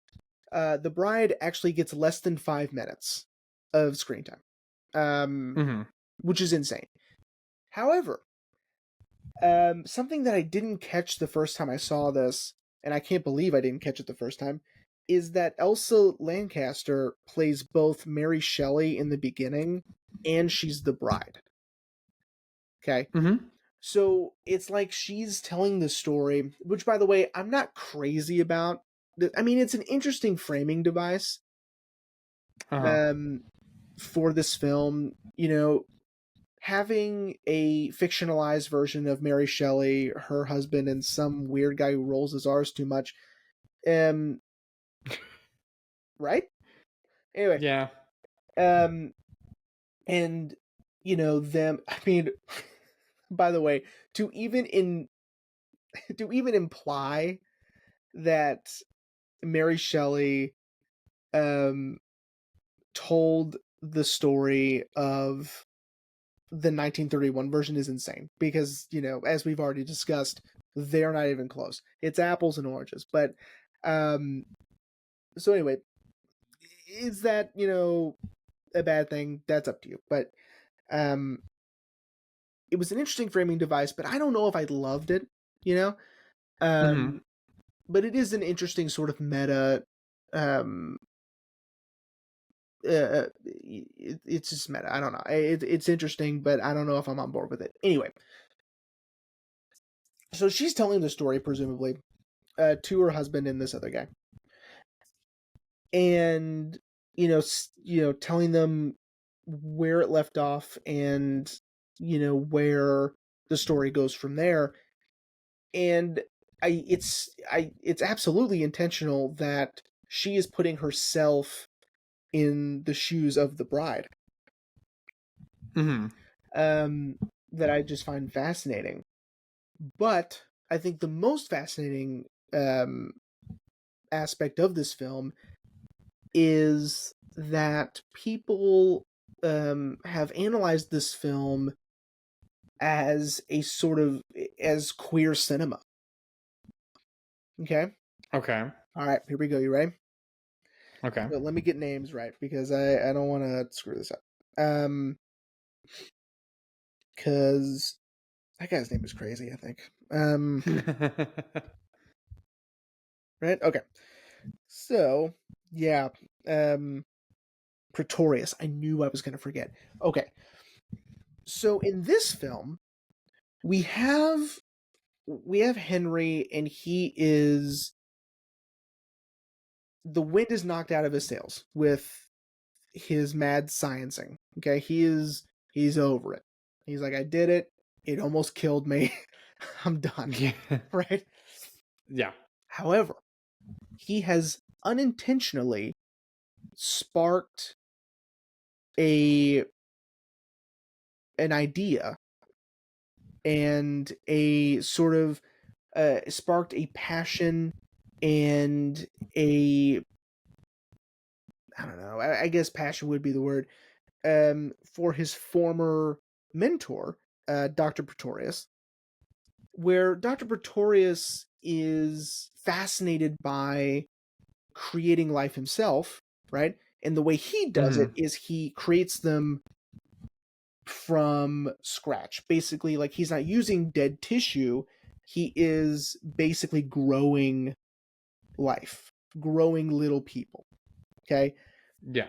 The bride actually gets less than 5 minutes of screen time, Mm-hmm. which is insane. However, something that I didn't catch the first time I saw this, and I can't believe I didn't catch it the first time, is that Elsa Lancaster plays both Mary Shelley in the beginning and she's the bride. Okay. Mm-hmm. So it's like she's telling the story, which, by the way, I'm not crazy about. I mean, it's an interesting framing device Uh-huh. um, for this film. Having a fictionalized version of Mary Shelley, her husband, and some weird guy who rolls his R's too much. Um, right? Anyway, Yeah. um, and them. I mean, by the way, to even in to even imply that Mary Shelley um, told the story of the 1931 version is insane because, as we've already discussed, they're not even close. It's apples and oranges. But um, so anyway, is that, a bad thing? That's up to you. But um, it was an interesting framing device, but I don't know if I loved it, you know? Mm-hmm. Um, but it is an interesting sort of meta um it's just meta. I don't know. It's interesting, but I don't know if I'm on board with it. Anyway, so she's telling the story presumably to her husband and this other guy, and telling them where it left off and where the story goes from there. And it's absolutely intentional that she is putting herself in the shoes of the bride. Mm-hmm. um, that I just find fascinating. But I think the most fascinating aspect of this film is that people have analyzed this film as a sort of as queer cinema. Okay. Okay. All right. Here we go. You ready? Okay. So let me get names right because I don't want to screw this up. Because that guy's name is crazy. I think. Right. Okay. So yeah. Pretorius. I knew I was going to forget. Okay. So in this film, we have Henry, and he is the wind is knocked out of his sails with his mad sciencing. Okay, he's over it. He's like, I did it. It almost killed me. I'm done. Yeah. Right? Yeah. However, he has unintentionally sparked an idea and a sort of sparked a passion and a I don't know. I guess passion would be the word for his former mentor, Dr. Pretorius, where Dr. Pretorius is fascinated by creating life himself, right? And the way he does it is he creates them from scratch. Basically, like he's not using dead tissue, he is basically growing life, growing little people. Okay? Yeah.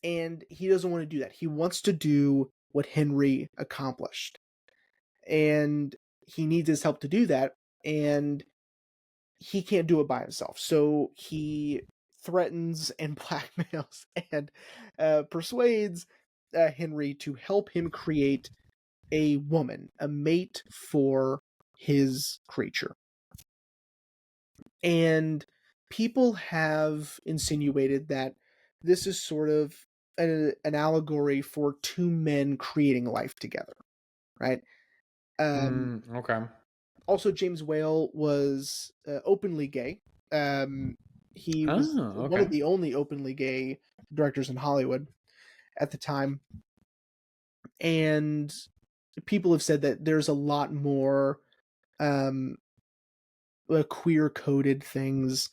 And he doesn't want to do that. He wants to do what Henry accomplished. And he needs his help to do that. And he can't do it by himself. So he threatens and blackmails and persuades Henry to help him create a woman, a mate for his creature. And people have insinuated that this is sort of an allegory for two men creating life together, right? Okay. Also, James Whale was openly gay. He was one Okay. of the only openly gay directors in Hollywood at the time. And people have said that there's a lot more queer-coded things,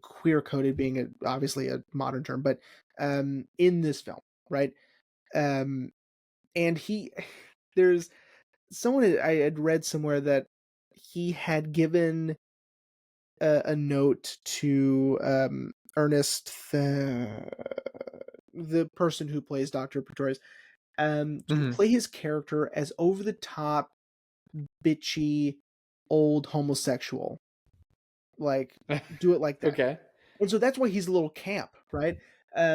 queer-coded being obviously a modern term, but in this film, right? And there's someone I had read somewhere that he had given a note to Ernest, the person who plays Dr. Pretorius, to play his character as over the top, bitchy, old homosexual. Like, do it like that. Okay. And so that's why he's a little camp, right?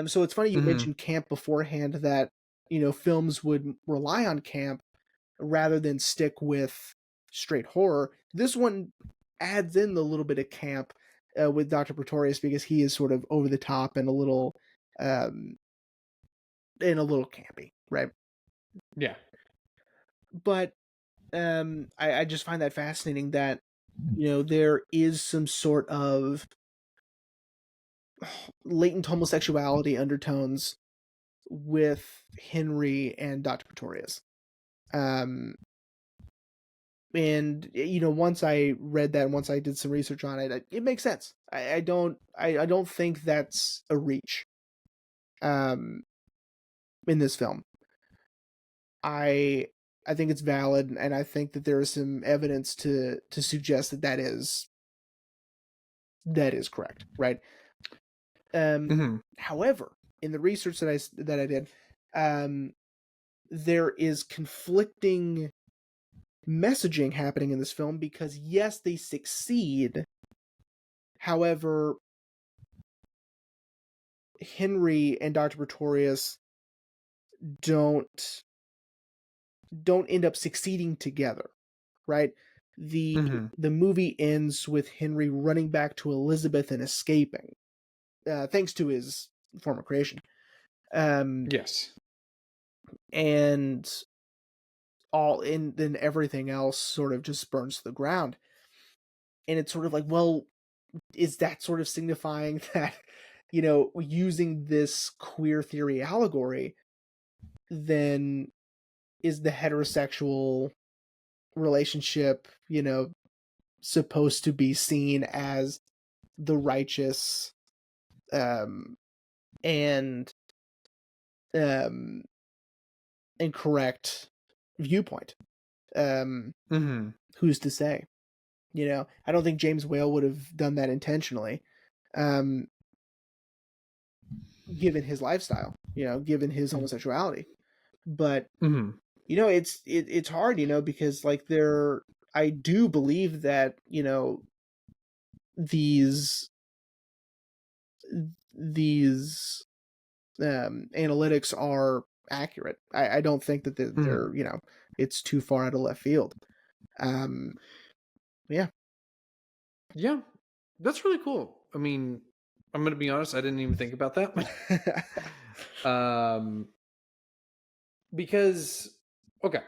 So it's funny you mentioned camp beforehand, that, films would rely on camp rather than stick with straight horror. This one adds in the little bit of camp with Dr. Pretorius because he is sort of over the top and a little campy, right? Yeah. But I just find that fascinating that there is some sort of latent homosexuality undertones with Henry and Dr. Pretorius. And once I read that, once I did some research on it, it makes sense. I don't think that's a reach in this film. I think it's valid, and I think that there is some evidence to suggest that is correct, right? However, in the research that I did, there is conflicting messaging happening in this film because yes, they succeed. However, Henry and Dr. Pretorius don't end up succeeding together, right? The movie ends with Henry running back to Elizabeth and escaping, thanks to his former creation. Yes. And then everything else sort of just burns to the ground. And it's sort of like, well, is that sort of signifying that, using this queer theory allegory, then is the heterosexual relationship, supposed to be seen as the righteous um and um correct viewpoint? Who's to say? I don't think James Whale would have done that intentionally, um given his lifestyle, given his homosexuality. But it's hard, because like I do believe that these these analytics are accurate. I don't think that they're it's too far out of left field. Yeah. That's really cool. I mean, I'm gonna be honest, I didn't even think about that. Because okay.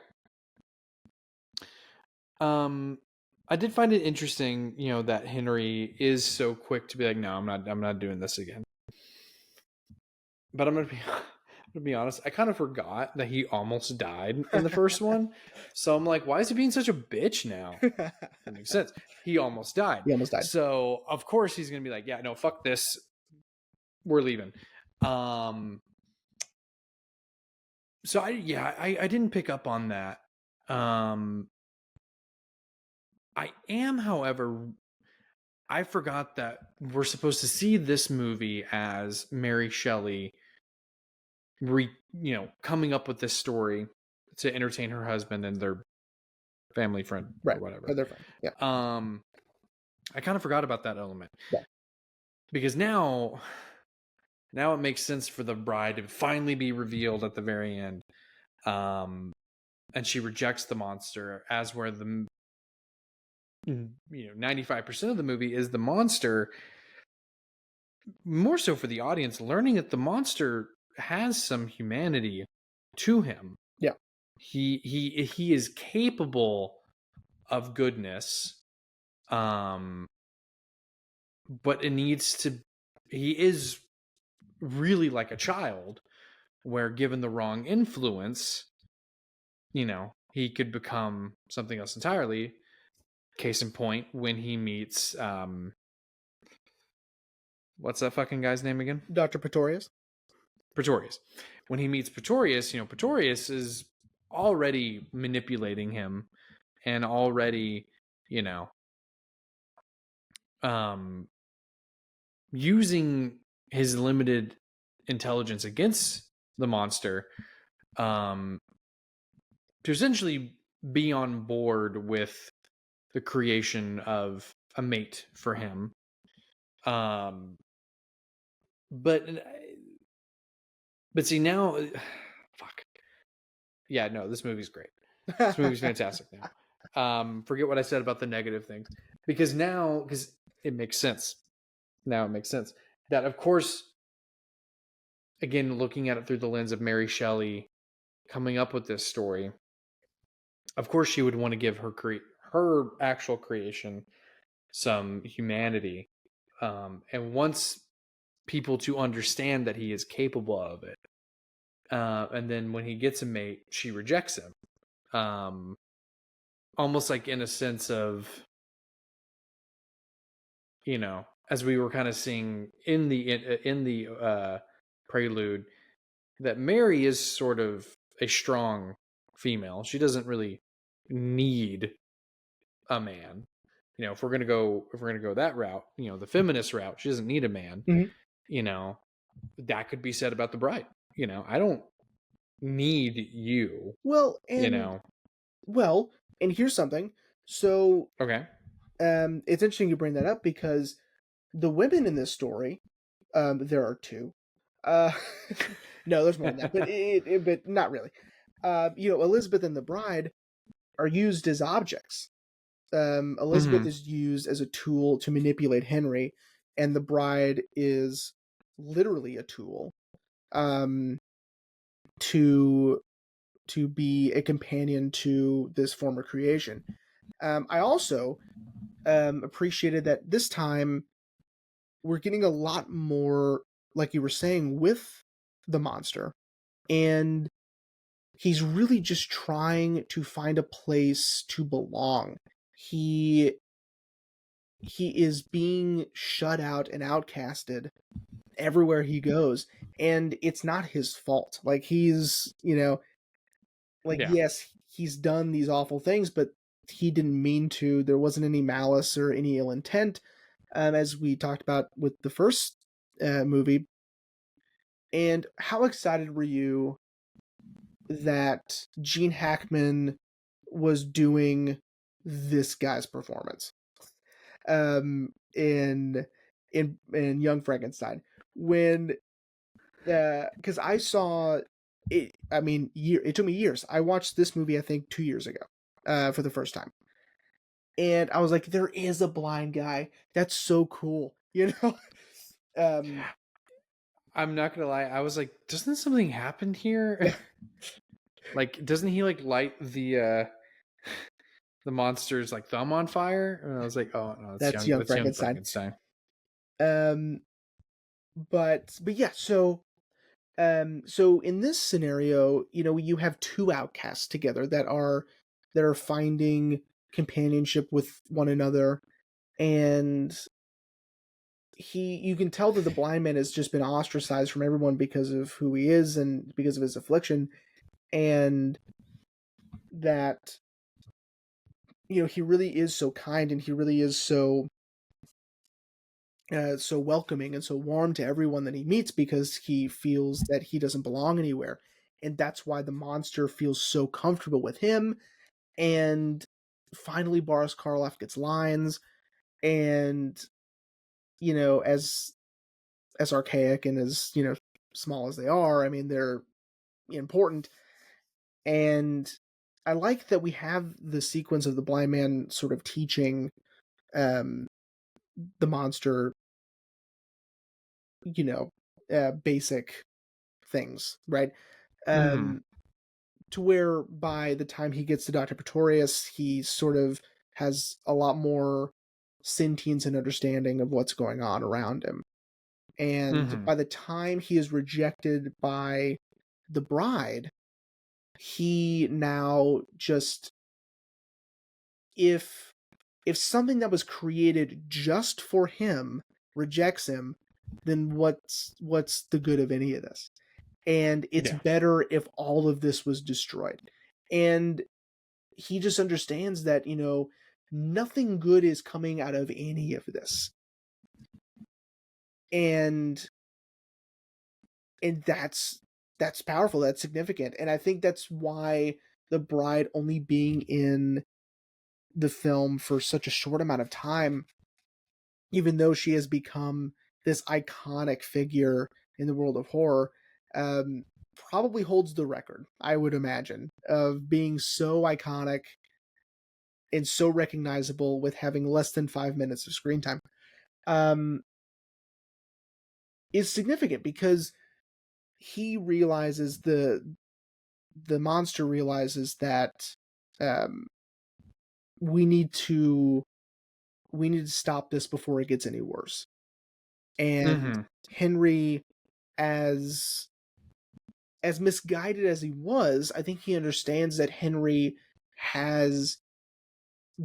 I did find it interesting, that Henry is so quick to be like, no, I'm not doing this again. But I'm gonna be honest, I kind of forgot that he almost died in the first one. So I'm like, why is he being such a bitch now? That makes sense. He almost died. He almost died. So of course he's gonna be like, yeah, no, fuck this. We're leaving. So I didn't pick up on that. I am, however, I forgot that we're supposed to see this movie as Mary Shelley coming up with this story to entertain her husband and their family friend, right, or whatever. Or their friend. Yeah. I kind of forgot about that element. Yeah. Because now it makes sense for the bride to finally be revealed at the very end. And she rejects the monster, as where the 95% of the movie is the monster, more so for the audience learning that the monster has some humanity to him. Yeah. He is capable of goodness, but he is really like a child, where given the wrong influence, he could become something else entirely. Case in point, when he meets what's that fucking guy's name again? Dr. Pretorius. When he meets Pretorius, Pretorius is already manipulating him and already, using his limited intelligence against the monster, to essentially be on board with the creation of a mate for him. But see now, fuck. Yeah, no, this movie's great. This movie's fantastic now. Forget what I said about the negative things, because it makes sense. Now it makes sense that, of course, again, looking at it through the lens of Mary Shelley coming up with this story, of course she would want to give her actual creation some humanity, and wants people to understand that he is capable of it. And then when he gets a mate, she rejects him. Almost like in a sense of, as we were kind of seeing in the prelude, that Mary is sort of a strong female. She doesn't really need a man. If we're gonna go that route, the feminist route, she doesn't need a man. Mm-hmm. That could be said about the bride. I don't need you. Well, and here's something. So okay. It's interesting you bring that up, because the women in this story, there are two. No, there's more than that, but not really. Elizabeth and the bride are used as objects. Elizabeth is used as a tool to manipulate Henry, and the bride is literally a tool to be a companion to this former creation. I also appreciated that this time we're getting a lot more, like you were saying, with the monster, and he's really just trying to find a place to belong. He he is being shut out and outcasted everywhere he goes, and it's not his fault. Like he's, like, Yeah. yes, he's done these awful things, but he didn't mean to. There wasn't any malice or any ill intent, as we talked about with the first movie. And how excited were you that Gene Hackman was doing this guy's performance in Young Frankenstein? When because I saw it, I mean, it took me years. I watched this movie, I think, 2 years ago, for the first time, and I was like, "There is a blind guy. That's so cool," you know. um, I'm not gonna lie. I was like, doesn't something happen here? Like, doesn't he like light the monster's like thumb on fire? And I was like, oh no, it's that's young. Young That's young Frankenstein. Frankenstein. Um, but yeah, so in this scenario, you have two outcasts together that are finding companionship with one another, and you can tell that the blind man has just been ostracized from everyone because of who he is and because of his affliction, and that he really is so kind, and he really is so welcoming and so warm to everyone that he meets, because he feels that he doesn't belong anywhere, and that's why the monster feels so comfortable with him. And finally Boris Karloff gets lines, and as archaic and as small as they are, I mean, they're important. And I like that we have the sequence of the blind man sort of teaching um the monster, you know basic things, right? Mm-hmm. um to where by the time he gets to Dr. Pretorius, he sort of has a lot more sentience and understanding of what's going on around him. And Mm-hmm. by the time he is rejected by the bride, he now just, if something that was created just for him rejects him, then what's the good of any of this? And it's Yeah. better if all of this was destroyed. And he just understands that nothing good is coming out of any of this. And and that's powerful, that's significant, and I think that's why the bride only being in the film for such a short amount of time, even though she has become this iconic figure in the world of horror, um, probably holds the record, I would imagine, of being so iconic and so recognizable with having less than 5 minutes of screen time. um, is significant because he realizes, the monster realizes that um, we need to stop this before it gets any worse. And Mm-hmm. Henry, as misguided as he was, I think he understands that Henry has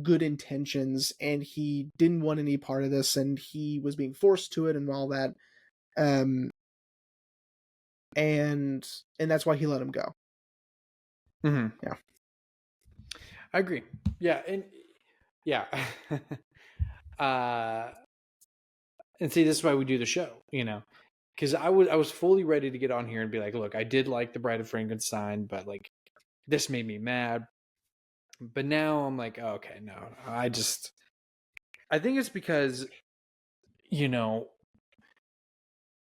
good intentions, and he didn't want any part of this, and he was being forced to it and all that. um and that's why he let him go. Mm-hmm. Yeah. I agree. Yeah, and yeah. uh and see, this is why we do the show, because I was fully ready to get on here and be like, look, I did like the Bride of Frankenstein, but like this made me mad. But now I'm like, oh, okay, no, I think it's because you know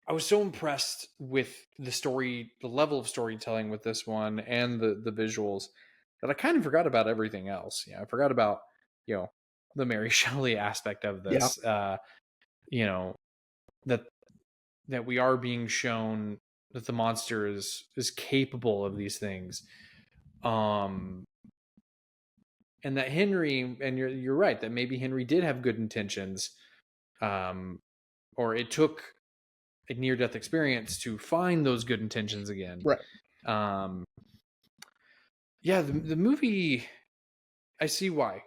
I was so impressed with the level of storytelling with this one, and the visuals, that I kind of forgot about everything else. Yeah, I forgot about you know the Mary Shelley aspect of Yeah. this. You know that we are being shown that the monster is capable of these things. Um, and that Henry, and you're right, that maybe Henry did have good intentions. Um, or it took a near-death experience to find those good intentions again. Right. Yeah, the movie, I see why.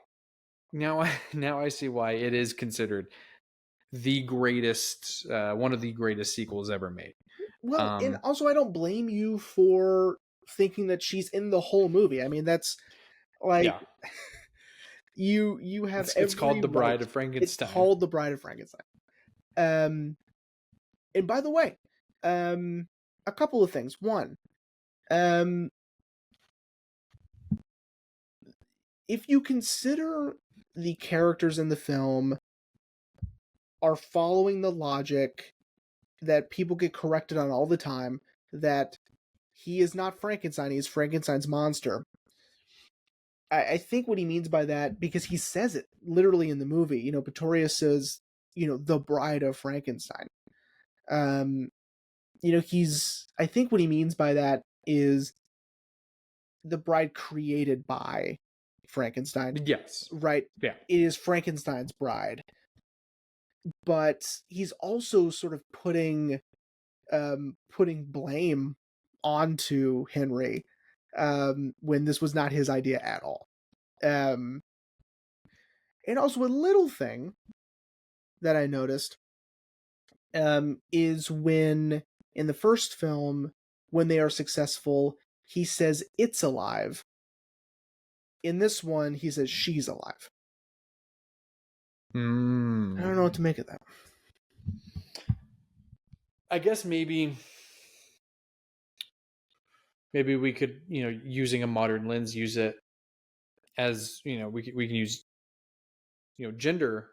Now I see why it is considered the greatest, one of the greatest sequels ever made. Well, and also I don't blame you for thinking that she's in the whole movie. I mean, that's like you have it's called every The Bride right. of Frankenstein. It's called The Bride of Frankenstein. And by the way, a couple of things. One, if you consider the characters in the film are following the logic that people get corrected on all the time, that he is not Frankenstein, he is Frankenstein's monster. I think what he means by that, because he says it literally in the movie, you know, Pretorius says, you know, the Bride of Frankenstein. You know, I think what he means by that is the bride created by Frankenstein. Yes. Right? Yeah. It is Frankenstein's bride. But he's also sort of putting blame onto Henry when this was not his idea at all. And also a little thing that I noticed is when in the first film, when they are successful, he says it's alive. In this one, he says she's alive. I don't know what to make of that. I guess maybe we could, you know, using a modern lens, use it as, you know, we can use, you know, gender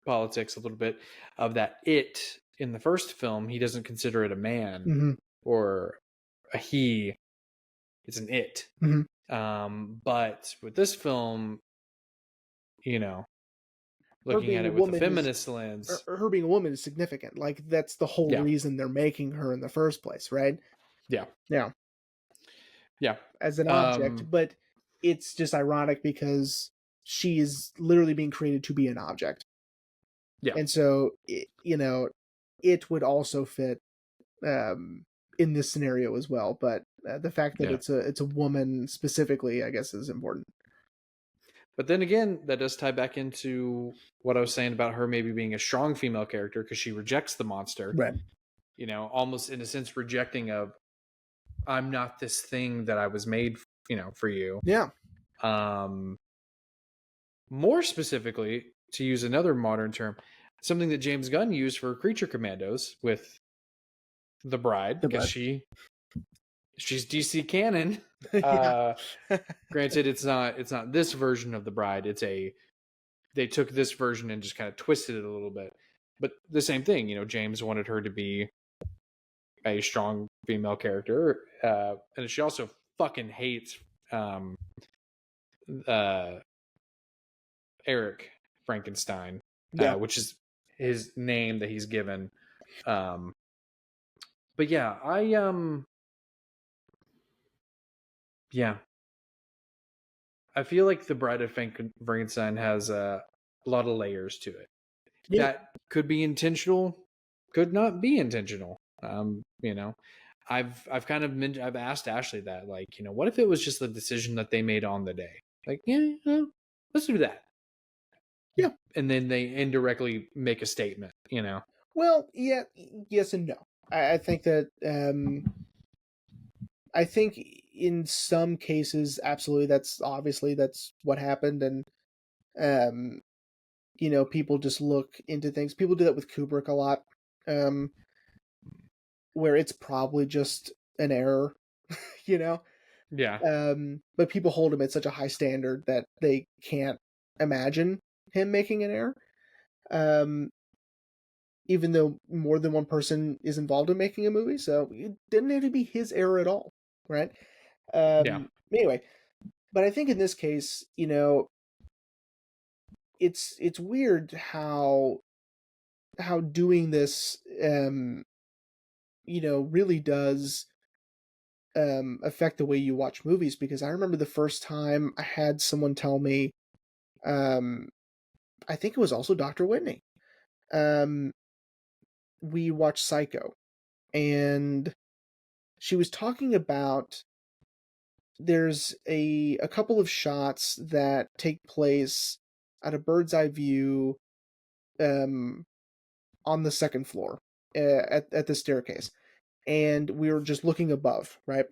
politics a little bit of that. It in the first film, he doesn't consider it a man or a he, it's an it. But with this film, you know, looking at it with a feminist lens, her being a woman is significant. Like, that's the whole reason they're making her in the first place, right? Yeah. As an object, but it's just ironic because she is literally being created to be an object. Yeah. And so, you know, it would also fit in this scenario as well. But the fact that it's a woman specifically, I guess, is important. But then again, that does tie back into what I was saying about her maybe being a strong female character because she rejects the monster. Right. You know, almost in a sense rejecting of, I'm not this thing that I was made, you know, for you. Yeah. More specifically, to use another modern term, something that James Gunn used for Creature Commandos with the Bride, because she's DC canon. Granted, it's not this version of the Bride. They took this version and just kind of twisted it a little bit. But the same thing, you know, James wanted her to be a strong female character, and she also fucking hates Eric Frankenstein, which is his name that he's given. But yeah, I feel like the Bride of Frankenstein has a lot of layers to it. Yeah. That could be intentional, could not be intentional. You know, I've kind of I've asked Ashley that, like, you know, what if it was just the decision that they made on the day? Like, yeah, let's do that. Yeah. And then they indirectly make a statement, you know? Well, yeah, yes and no. I think that, I think in some cases, absolutely, that's what happened. And, you know, people just look into things. People do that with Kubrick a lot, where it's probably just an error, you know? Yeah. But people hold him at such a high standard that they can't imagine him making an error. Even though more than one person is involved in making a movie, so it didn't have to be his error at all, right? Anyway, but I think in this case, you know, it's weird how doing this, you know, really does affect the way you watch movies. Because I remember the first time I had someone tell me, I think it was also Dr. Whitney, we watched Psycho, and she was talking about there's a couple of shots that take place at a bird's eye view um on the second floor at the staircase, and we were just looking above, right?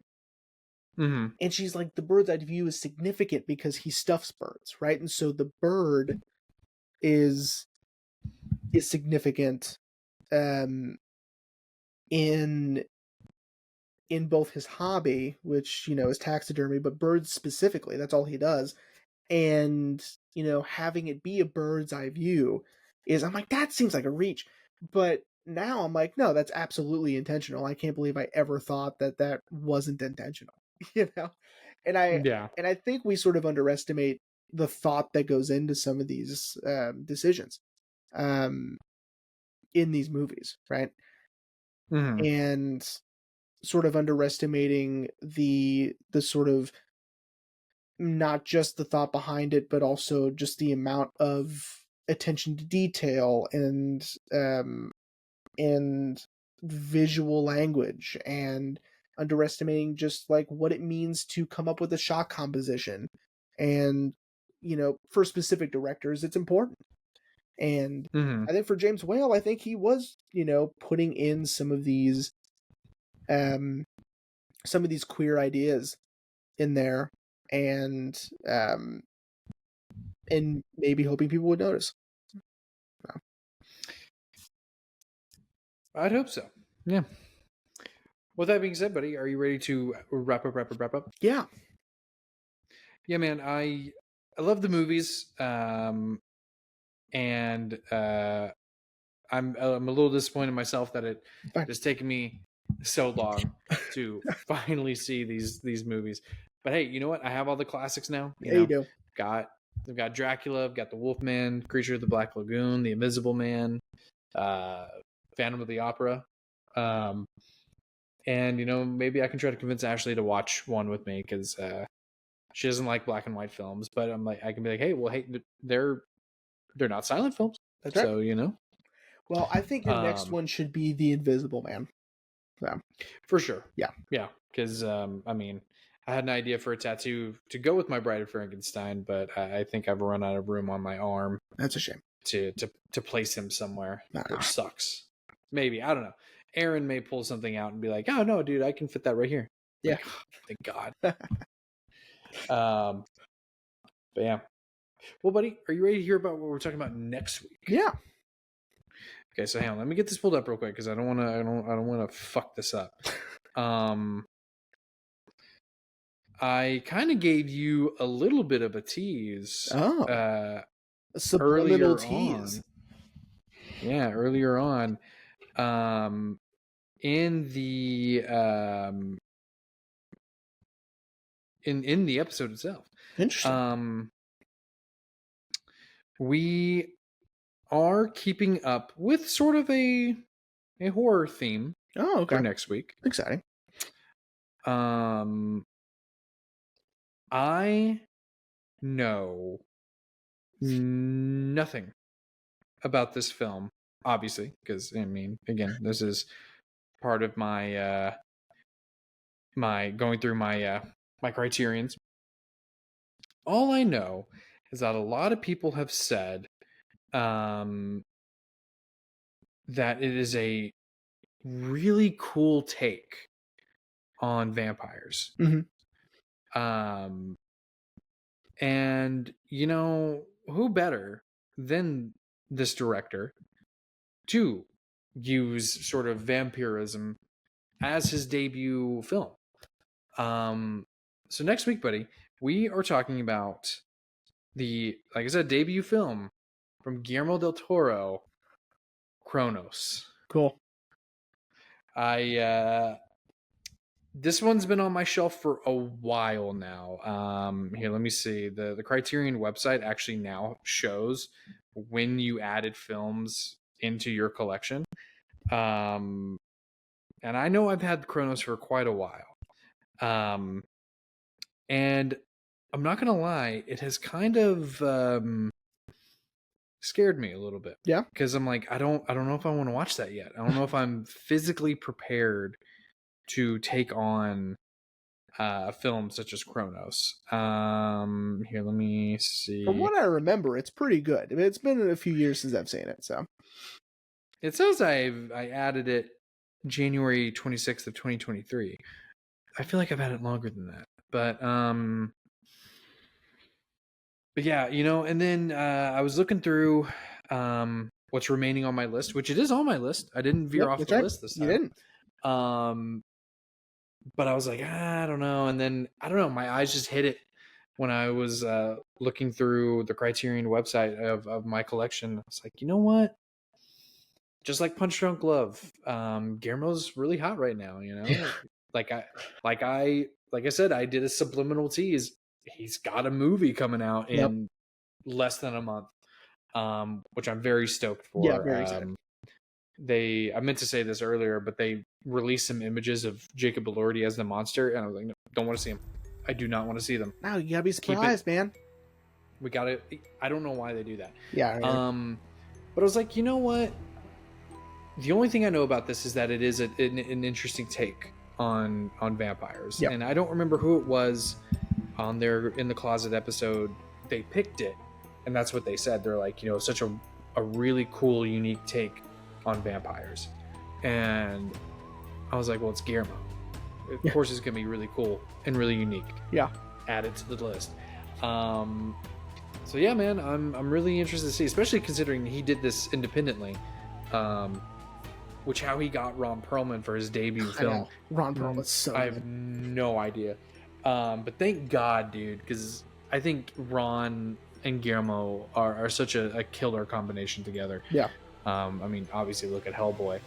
Mm-hmm. And she's like, the bird's eye view is significant because he stuffs birds, right? And so the bird is significant um in both his hobby, which is taxidermy, but birds specifically, that's all he does. And having it be a bird's eye view is, I'm like, that seems like a reach. But now I'm like, no, that's absolutely intentional. I can't believe I ever thought that that wasn't intentional. you know and i Yeah. and I think we sort of underestimate the thought that goes into some of these decisions um in these movies, right? Mm-hmm. And sort of underestimating the sort of, not just the thought behind it, but also just the amount of attention to detail and visual language, and underestimating just like what it means to come up with a shot composition. And for specific directors it's important. And Mm-hmm. I think for James Whale, I think he was putting in um some of these queer ideas in there, and maybe hoping people would notice. I'd hope so. Yeah. With that being said, buddy, are you ready to wrap up? Yeah. Yeah, man. I love the movies, and I'm a little disappointed in myself that it has taken me so long to finally see these movies. But hey, you know what? I have all the classics now. You do. I've got Dracula, I've got the Wolfman, Creature of the Black Lagoon, The Invisible Man, uh, Phantom of the Opera. Um, and maybe I can try to convince Ashley to watch one with me because she doesn't like black and white films. But I'm like, I can be like, hey, well, hey, they're not silent films, That's right. so. Well, I think your next Um, one should be The Invisible Man. So, for sure. yeah. Because I mean, I had an idea for a tattoo to go with my Bride of Frankenstein, but I think I've run out of room on my arm That's a shame. to place him somewhere, Nah. which sucks. Maybe, I don't know. Aaron may pull something out and be like, "Oh no, dude, I can fit that right here." Yeah. Like, oh, thank God. But yeah. Well, buddy, are you ready to hear about what we're talking about next week? Yeah. Okay, so hang on, let me get this pulled up real quick because I don't want to fuck this up. I kind of gave you a little bit of a tease. Oh. A subliminal tease. Yeah, earlier on. In the in the episode itself. Interesting. We are keeping up with sort of a horror theme. Oh, okay. For next week. Exciting. I know nothing about this film, obviously, because I mean, again, this is part of my my going through my my criterions. All I know is that a lot of people have said that it is a really cool take on vampires. Mm-hmm. And who better than this director to use sort of vampirism as his debut film. So next week, buddy, we are talking about the, like I said, debut film from Guillermo del Toro, Cronos. Cool. This one's been on my shelf for a while now. Here, let me see. The Criterion website actually now shows when you added films into your collection. And I know I've had Cronos for quite a while. And I'm not gonna lie, it has kind of scared me a little bit. Yeah. Because I'm like, I don't know if I want to watch that yet. I don't know if I'm physically prepared to take on a film such as Cronos. Here, let me see. From what I remember, it's pretty good. It's been a few years since I've seen it, so. It says I added it January 26th of 2023. I feel like I've had it longer than that. But yeah, you know, and then I was looking through what's remaining on my list, which it is on my list. I didn't veer off the list this time. You didn't. But I was like, I don't know. And then, I don't know, my eyes just hit it when I was looking through the Criterion website of my collection. I was like, you know what? Just like Punch Drunk Love, Guillermo's really hot right now, you know? like I said, I did a subliminal tease. He's got a movie coming out in less than a month, which I'm very stoked for. Yeah, very excited. I meant to say this earlier, but they released some images of Jacob Elordi as the monster, and I was like, no, don't want to see him. I do not want to see them. No, you gotta be surprised, man. We gotta. I don't know why they do that. Yeah. But I was like, you know what? The only thing I know about this is that it is an interesting take on vampires, and I don't remember who it was on their In the Closet episode. They picked it, and that's what they said. They're like, you know, such a really cool, unique take on vampires. And I was like, well, it's Guillermo. Of course it's gonna be really cool and really unique. Yeah. Add it to the list. So yeah, man, I'm really interested to see, especially considering he did this independently. Which how he got Ron Perlman for his debut film. Ron Perlman's so good. I have no idea. But thank God, dude, because I think Ron and Guillermo are such a killer combination together. Yeah. I mean, obviously, look at Hellboy.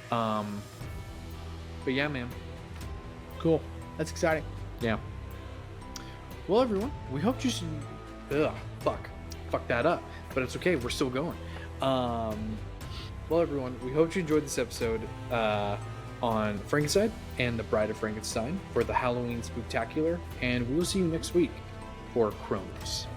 But yeah, man. Cool. That's exciting. Yeah. Well, everyone, we hope you should... fuck that up. But it's okay. We're still going. Well, everyone, we hope you enjoyed this episode on Frankenstein and the Bride of Frankenstein for the Halloween Spooktacular. And we will see you next week for Cronos.